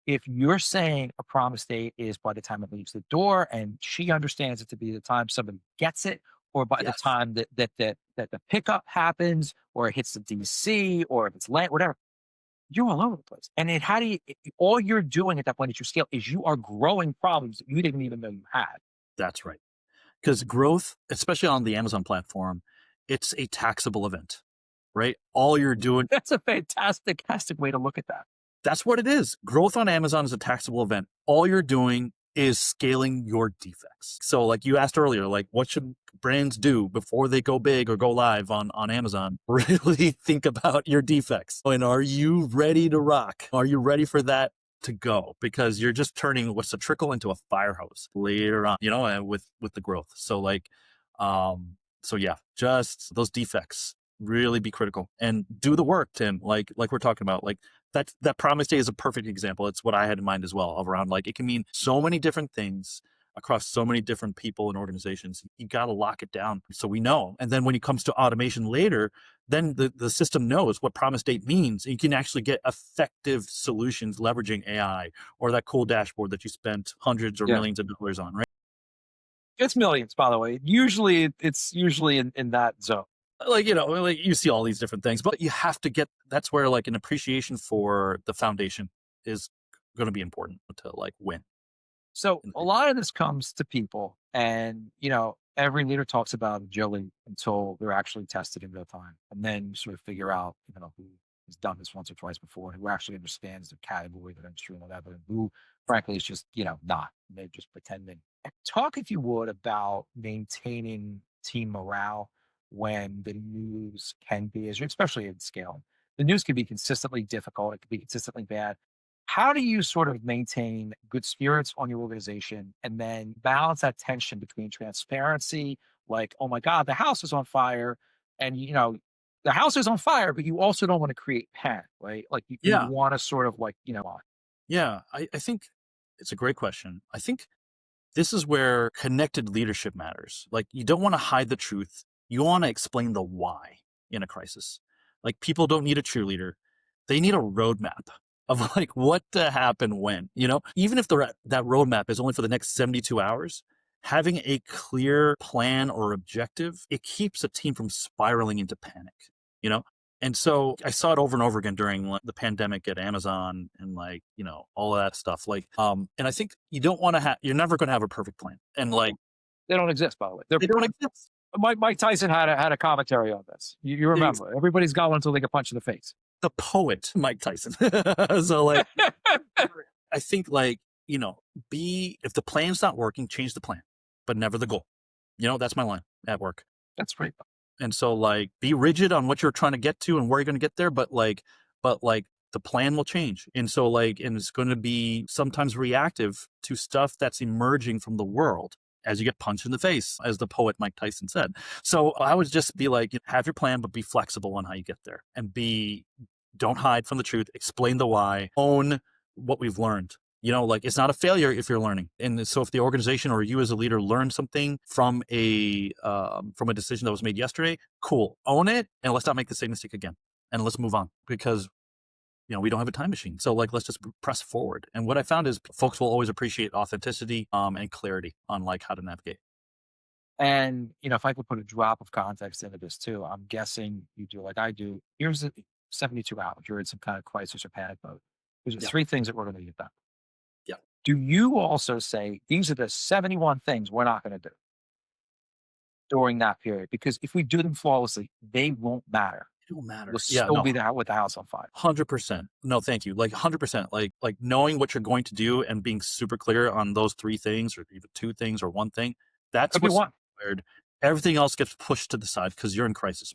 if you're saying a promise date is by the time it leaves the door and she understands it to be the time somebody gets it, or by the Yes. time that the pickup happens, or it hits the DC, or if it's land, whatever, you're all over the place. And then all you're doing at that point at your scale is you are growing problems that you didn't even know you had. That's right. Because growth, especially on the Amazon platform, it's a taxable event, right? All you're doing, That's a fantastic way to look at that. that's what it is. Growth on Amazon is a taxable event. All you're doing is scaling your defects. So like you asked earlier, like what should brands do before they go big or go live on Amazon? Really think about your defects. And are you ready to rock? Are you ready for that to go? Because you're just turning what's a trickle into a fire hose later on, and with the growth. So like, so yeah, just those defects really be critical and do the work, Tim. Like we're talking about, like that promise day is a perfect example. It's what I had in mind as well, around like it can mean so many different things across so many different people and organizations. You got to lock it down so we know. And then when it comes to automation later, then the system knows what promise date means. And you can actually get effective solutions leveraging AI or that cool dashboard that you spent hundreds or Yeah. millions of dollars on, right? It's millions, by the way. Usually it's usually in that zone. Like, like you see all these different things, but you have to get, that's where like an appreciation for the foundation is going to be important to like win. So a lot of this comes to people, and every leader talks about agility until they're actually tested in real time, and then you sort of figure out, who has done this once or twice before, who actually understands the category, the industry, and whatever, and who, frankly, is just not. They're just pretending. Talk, if you would, about maintaining team morale when the news can be, especially in scale. The news can be consistently difficult. It can be consistently bad. How do you sort of maintain good spirits on your organization and then balance that tension between transparency, like, oh my God, the house is on fire, and the house is on fire, but you also don't want to create panic, right? Like you Yeah. want to sort of like, Yeah. I think it's a great question. I think this is where connected leadership matters. Like you don't want to hide the truth. You want to explain the why in a crisis. Like people don't need a cheerleader. They need a roadmap. of like what to happen when, even if that roadmap is only for the next 72 hours, having a clear plan or objective, it keeps a team from spiraling into panic, you know? And so I saw it over and over again during like, the pandemic at Amazon and like, all of that stuff. Like, and I think you don't want to you're never going to have a perfect plan. And like, They don't exist, by the way. they don't exist. Mike Tyson had a commentary on this. You remember? Everybody's got one until they get punched in the face. The poet Mike Tyson. So like, I think like, if the plan's not working, change the plan, but never the goal. That's my line at work. That's right. And so like, be rigid on what you're trying to get to and where you're going to get there. But like the plan will change. And so like, and it's going to be sometimes reactive to stuff that's emerging from the world as you get punched in the face, as the poet Mike Tyson said. So I would just be like, have your plan, but be flexible on how you get there, and don't hide from the truth, explain the why, own what we've learned. Like it's not a failure if you're learning. And so if the organization or you as a leader learned something from a decision that was made yesterday, cool, own it. And let's not make the same mistake again. And let's move on, because we don't have a time machine. So like, let's just press forward. And what I found is folks will always appreciate authenticity and clarity on like how to navigate. And, if I could put a drop of context into this too, I'm guessing you do like I do. Here's the 72 hours. You're in some kind of crisis or panic mode. There's three things that we're going to get done. Yeah. Do you also say, these are the 71 things we're not going to do during that period? Because if we do them flawlessly, they won't matter. It won't matter. We'll still be there with the house on fire. 100%. No, thank you. Like 100%. Like knowing what you're going to do and being super clear on those three things, or even two things, or one thing. That's what's required. Everything else gets pushed to the side because you're in crisis.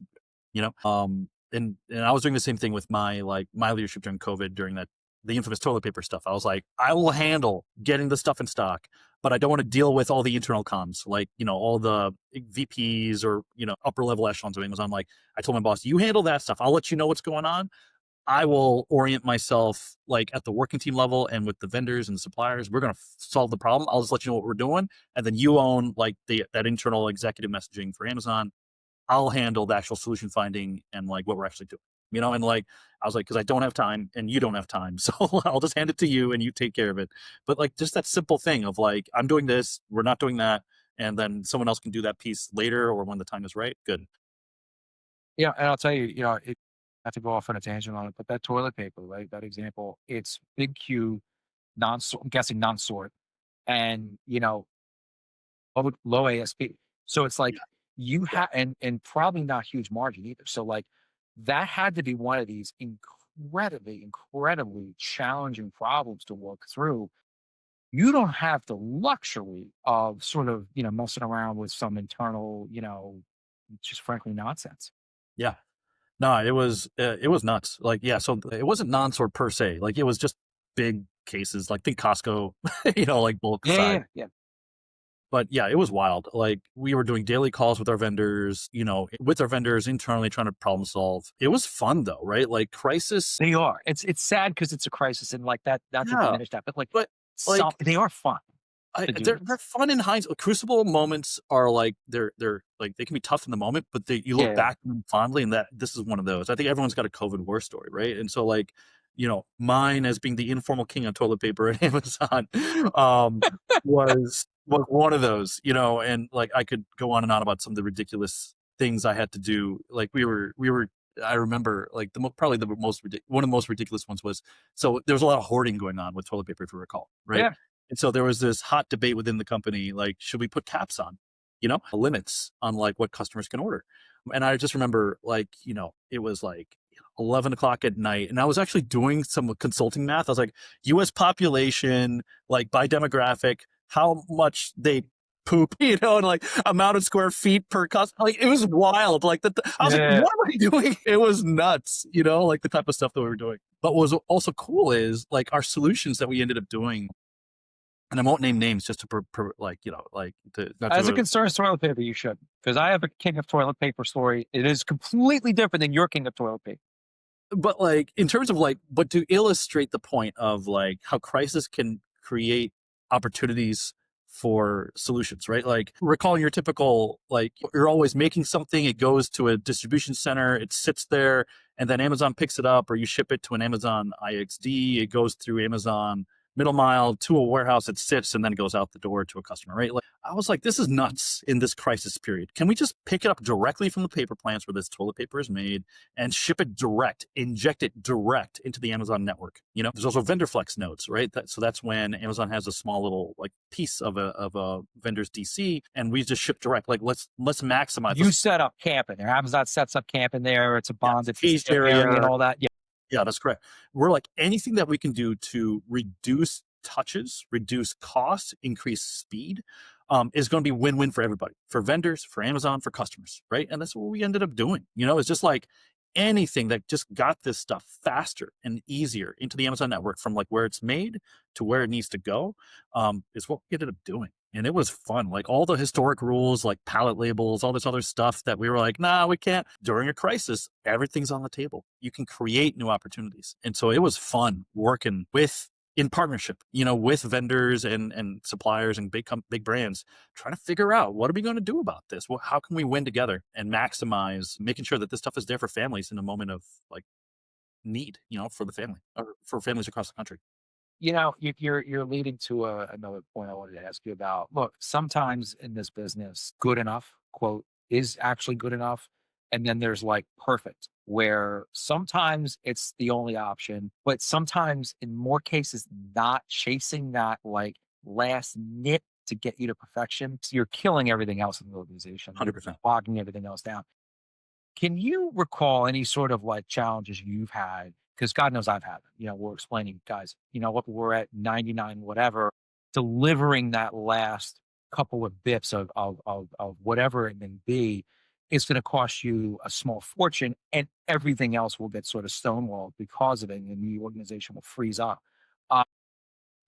And I was doing the same thing with my leadership during COVID, during the infamous toilet paper stuff. I was like, I will handle getting the stuff in stock, but I don't want to deal with all the internal comms, like, all the VPs or, upper level echelons of Amazon. Like, I told my boss, you handle that stuff. I'll let you know what's going on. I will orient myself like at the working team level and with the vendors and the suppliers. We're going to solve the problem. I'll just let you know what we're doing. And then you own like that internal executive messaging for Amazon. I'll handle the actual solution finding and like what we're actually doing, and like, I was like, cause I don't have time and you don't have time. So I'll just hand it to you and you take care of it. But like, just that simple thing of like, I'm doing this, we're not doing that. And then someone else can do that piece later or when the time is right. Good. Yeah. And I'll tell you, not to go off on a tangent on it, but that toilet paper, right? That example, it's big Q, non-sort, I'm guessing non-sort, and, low ASP. So it's like, you have, and probably not huge margin either. So like, that had to be one of these incredibly challenging problems to work through. You don't have the luxury of sort of, messing around with some internal, just frankly nonsense. Yeah. No, it was nuts. Like, yeah. So it wasn't non-sort per se. Like it was just big cases, like think Costco, like bulk side. Yeah. But yeah, it was wild. Like we were doing daily calls with our vendors, with our vendors internally trying to problem solve. It was fun though, right? Like crisis. They are. It's sad because it's a crisis, and like that, not to diminish that, but they are fun. They're fun in hindsight. Crucible moments are like they're like they can be tough in the moment, but you look back fondly, and that this is one of those. I think everyone's got a COVID war story, right? And so like, mine as being the informal king on toilet paper at Amazon was one of those, and like I could go on and on about some of the ridiculous things I had to do. Like we were I remember like probably one of the most ridiculous ones was, so there was a lot of hoarding going on with toilet paper, if you recall, right? Yeah. And so there was this hot debate within the company, like, should we put caps on, limits on like what customers can order? And I just remember like, it was like 11 o'clock at night. And I was actually doing some consulting math. I was like, US population, like by demographic, how much they poop, and like amount of square feet per customer. Like it was wild. Like I was like, what am I doing? It was nuts, like the type of stuff that we were doing. But what was also cool is like our solutions that we ended up doing. And I won't name names just to as it concerns toilet paper, you should, because I have a king of toilet paper story. It is completely different than your king of toilet paper. But like in terms of like, but to illustrate the point of like how crisis can create opportunities for solutions, right? Like recalling your typical, like you're always making something, it goes to a distribution center, it sits there, and then Amazon picks it up, or you ship it to an Amazon IXD. It goes through Amazon middle mile to a warehouse, it sits, and then it goes out the door to a customer, right? Like, I was like, this is nuts in this crisis period. Can we just pick it up directly from the paper plants where this toilet paper is made and ship it direct, inject it direct into the Amazon network? There's also vendor flex nodes, right? So that's when Amazon has a small little like piece of a vendor's DC, and we just ship direct. Like, let's maximize. You set up camp in there. Amazon sets up camp in there. It's a Yeah, bonded caged area area. and all that. Yeah. Yeah, that's correct. We're like, anything that we can do to reduce touches, reduce costs, increase speed, is going to be win-win for everybody, for vendors, for Amazon, for customers, right? And that's what we ended up doing. It's just like anything that just got this stuff faster and easier into the Amazon network from like where it's made to where it needs to go, is what we ended up doing. And it was fun. Like, all the historic rules, like pallet labels, all this other stuff that we were like, nah, we can't. During a crisis, everything's on the table. You can create new opportunities. And so it was fun working in partnership, with vendors and suppliers and big brands, trying to figure out, what are we going to do about this? Well, how can we win together and maximize making sure that this stuff is there for families in a moment of like need, for the family, or for families across the country. You're leading to another point I wanted to ask you about. Look, sometimes in this business, good enough, quote, is actually good enough. And then there's like perfect, where sometimes it's the only option, but sometimes in more cases, not chasing that like last nip to get you to perfection. So you're killing everything else in the organization. You're 100%. bogging everything else down. Can you recall any sort of like challenges you've had? Because God knows I've had them. We're explaining, guys, what we're at 99, whatever, delivering that last couple of bips of whatever it may be is going to cost you a small fortune, and everything else will get sort of stonewalled because of it, and the organization will freeze up. Uh,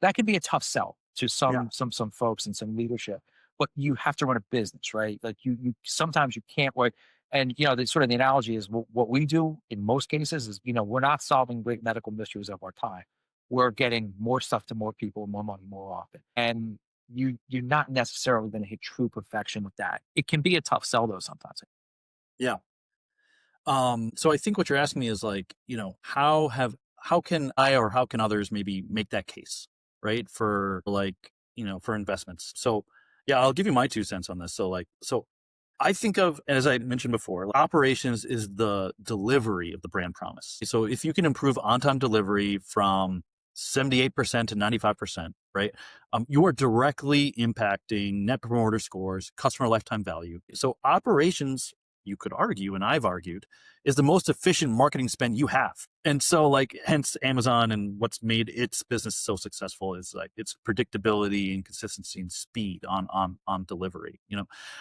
that can be a tough sell to Yeah. some folks and some leadership, but you have to run a business, right? Like you sometimes you can't work. And the sort of the analogy is what we do in most cases is, we're not solving great medical mysteries of our time. We're getting more stuff to more people, more money, more often. And you're not necessarily going to hit true perfection with that. It can be a tough sell though sometimes. Yeah. So I think what you're asking me is like, how can I, or how can others maybe make that case, right? For like, for investments. So yeah, I'll give you my 2 cents on this. So I think of, as I mentioned before, operations is the delivery of the brand promise. So if you can improve on-time delivery from 78% to 95%, right? You are directly impacting net promoter scores, customer lifetime value. So operations, you could argue, and I've argued, is the most efficient marketing spend you have. And so like, hence Amazon, and what's made its business so successful is like its predictability and consistency and speed on delivery.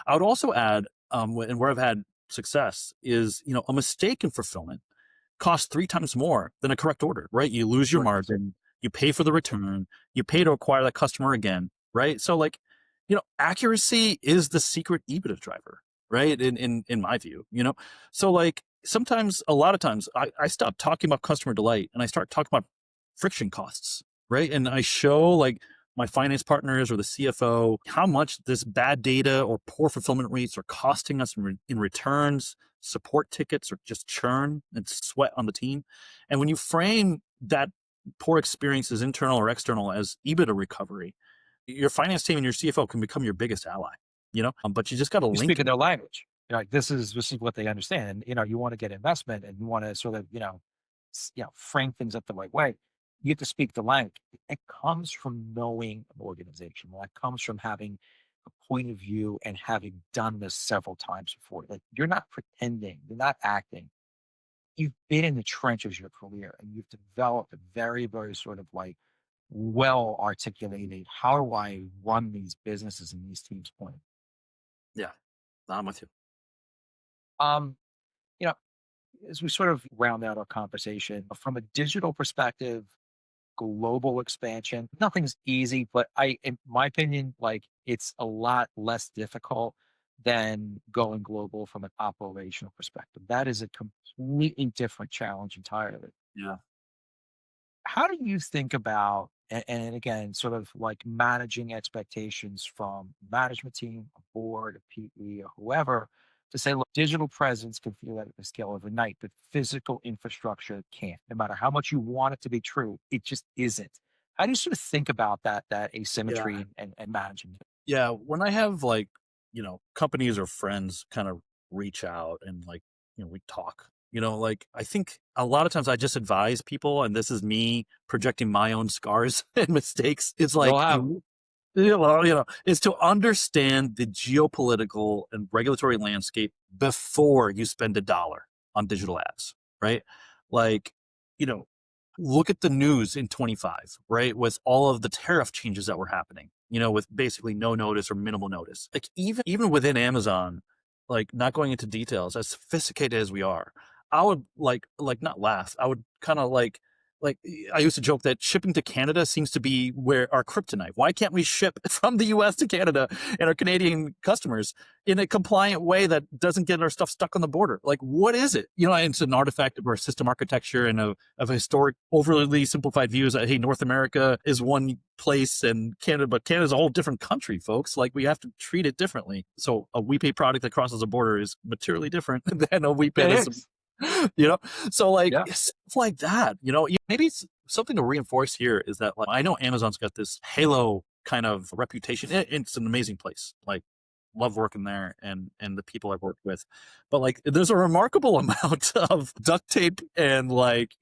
I would also add, and where I've had success is, a mistake in fulfillment costs 3 times more than a correct order, right? You lose your 100%. margin, you pay for the return, you pay to acquire that customer again, right? So like, accuracy is the secret EBITDA driver, right? In my view, so like, a lot of times I stop talking about customer delight and I start talking about friction costs, right? And I show like my finance partners or the CFO how much this bad data or poor fulfillment rates are costing us in returns, support tickets, or just churn and sweat on the team. And when you frame that poor experience as internal or external as EBITDA recovery, your finance team and your CFO can become your biggest ally, but you just got to You link speak in it. their language. You're like, this is what they understand. And you want to get investment and you want to sort of, frame things up the right way. You have to speak the language. It comes from knowing an organization. That comes from having a point of view and having done this several times before. Like, you're not pretending, you're not acting. You've been in the trenches of your career and you've developed a very, very sort of like well articulated, how do I run these businesses and these teams point. Yeah, I'm with you. Um, you know, as we sort of round out our conversation from a digital perspective, global expansion, nothing's easy, but in my opinion, like it's a lot less difficult than going global from an operational perspective. That is a completely different challenge entirely. Yeah. How do you think about, and again, sort of like managing expectations from management team, a board, a PE, or whoever, to say, look, digital presence can feel at the scale overnight, but physical infrastructure can't. No matter how much you want it to be true, it just isn't. How do you sort of think about that Yeah. asymmetry and managing it? Yeah. When I have like, companies or friends kind of reach out and like, we talk, like I think a lot of times I just advise people, and this is me projecting my own scars and mistakes. It's We all like, have is to understand the geopolitical and regulatory landscape before you spend a dollar on digital ads, right? Like, you know, look at the news in 25, right? With all of the tariff changes that were happening, with basically no notice or minimal notice. Like even within Amazon, like not going into details, as sophisticated as we are, I would like not laugh. I would kind of like I used to joke that shipping to Canada seems to be where our kryptonite. Why can't we ship from the US to Canada and our Canadian customers in a compliant way that doesn't get our stuff stuck on the border? Like, what is it? It's an artifact of our system architecture and of a historic, overly simplified views that, hey, North America is one place and Canada, but Canada's a whole different country, folks. Like, we have to treat it differently. So a WePay product that crosses a border is materially different than a WePay it that's is. you know so like Yeah. stuff like that, maybe it's something to reinforce here is that, like, I know Amazon's got this halo kind of reputation. It's an amazing place, like, love working there and the people I've worked with, but like there's a remarkable amount of duct tape and, like,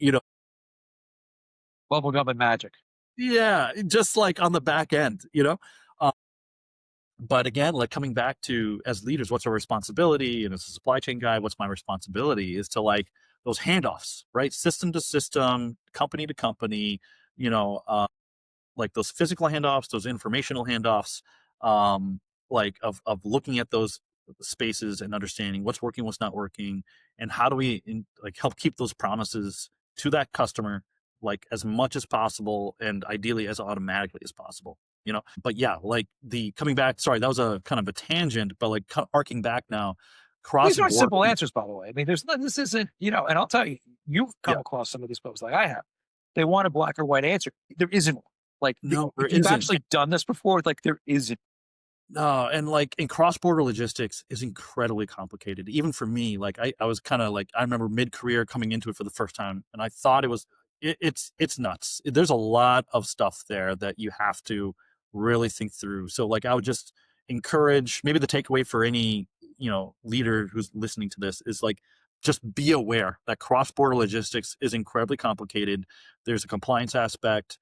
Bubblegum and magic. yeah, just like on the back end, but again, like, coming back to, as leaders, what's our responsibility? And as a supply chain guy, what's my responsibility is to, like, those handoffs, right? System to system, company to company, you know, uh, like those physical handoffs, those informational handoffs, um, like of looking at those spaces and understanding what's working, what's not working, and how do we like help keep those promises to that customer, like, as much as possible and ideally as automatically as possible. But yeah, like, the coming back. Sorry, that was a kind of a tangent, but like arcing back now, cross These are border. simple answers, by the way. I mean, this isn't, and I'll tell you, you've Yeah, come across some of these folks like I have. They want a black or white answer. There isn't one. Like, no, there if you've isn't. actually done this before, like, there isn't. No, and like in cross-border logistics is incredibly complicated. Even for me, like I was kind of like, I remember mid-career coming into it for the first time, and I thought it's nuts. There's a lot of stuff there that you have to really think through. So like I would just encourage, maybe the takeaway for any, leader who's listening to this is, like, just be aware that cross-border logistics is incredibly complicated. There's a compliance aspect.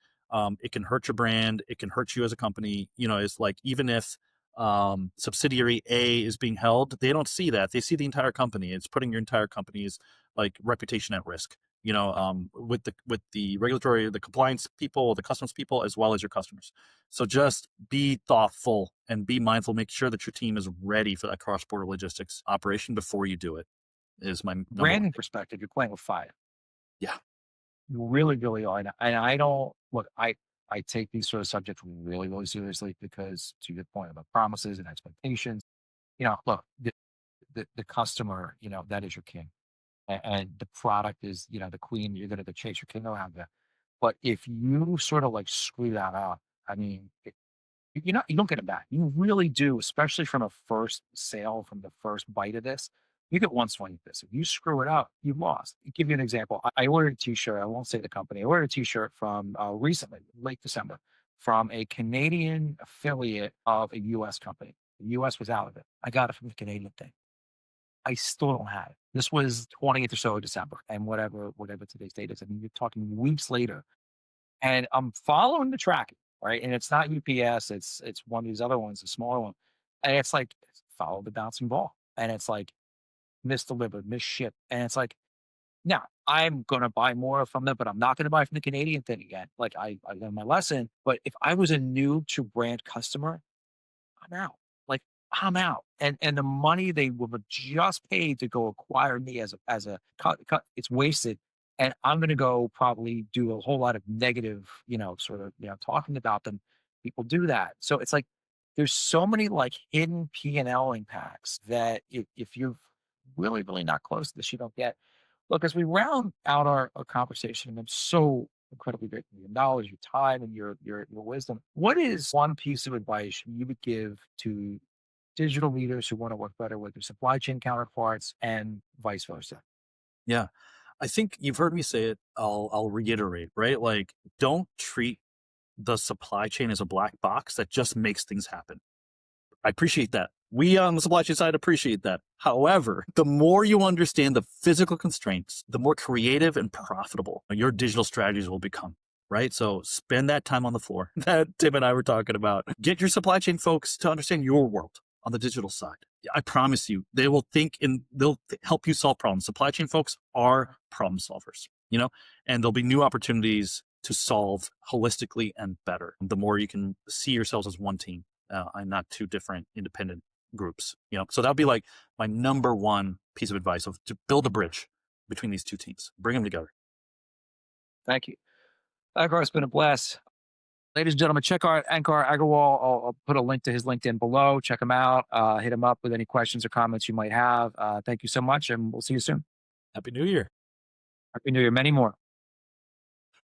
It can hurt your brand. It can hurt you as a company. It's like, even if subsidiary A is being held, they don't see that. They see the entire company. It's putting your entire company's, like, reputation at risk. With the regulatory, the compliance people, the customs people, as well as your customers. So just be thoughtful and be mindful. Make sure that your team is ready for that cross-border logistics operation before you do it. Is my number one Branding thing. perspective, you're playing with fire. Yeah, You really, really are. And I don't look, I take these sort of subjects really, really seriously because, to your point about promises and expectations, look, the customer, that is your king. And the product is, the queen. You're going to chase your king around there. But if you sort of like screw that up, I mean, you don't get it back. You really do, especially from a first sale, from the first bite of this. You get one swing at this. If you screw it up, you've lost. I'll give you an example. I ordered a T-shirt. I won't say the company. I ordered a T-shirt from recently, late December, from a Canadian affiliate of a U.S. company. The U.S. was out of it. I got it from the Canadian thing. I still don't have it. This was 20th or so of December, and whatever today's date is. I mean, you're talking weeks later, and I'm following the tracking, right? And it's not UPS, it's one of these other ones, a smaller one. And it's like, follow the bouncing ball. And it's like misdelivered, misshipped. And it's like, now I'm gonna buy more from them, but I'm not gonna buy from the Canadian thing again. Like, I learned my lesson. But if I was a new to brand customer, I'm out. Like, I'm out. And the money they would have just paid to go acquire me as a cut, it's wasted. And I'm gonna go probably do a whole lot of negative, sort of, talking about them. People do that. So it's like there's so many like hidden P&L impacts that if you're really, really not close to this, you don't get. Look, as we round out our conversation, and I'm so incredibly grateful for your knowledge, your time, and your wisdom. What is one piece of advice you would give to digital leaders who want to work better with their supply chain counterparts and vice versa? Yeah. I think you've heard me say it. I'll reiterate, right? Like, don't treat the supply chain as a black box that just makes things happen. I appreciate that. We on the supply chain side appreciate that. However, the more you understand the physical constraints, the more creative and profitable your digital strategies will become, right? So spend that time on the floor that Tim and I were talking about. Get your supply chain folks to understand your world on the digital side. I promise you, they will think and they'll help you solve problems. Supply chain folks are problem solvers, and there'll be new opportunities to solve holistically and better. The more you can see yourselves as one team and not two different independent groups, So that would be like my number one piece of advice to build a bridge between these two teams, bring them together. Thank you. Agar, it's been a blast. Ladies and gentlemen, check out Ankur Agarwal. I'll put a link to his LinkedIn below. Check him out. Hit him up with any questions or comments you might have. Thank you so much, and we'll see you soon. Happy New Year. Happy New Year. Many more.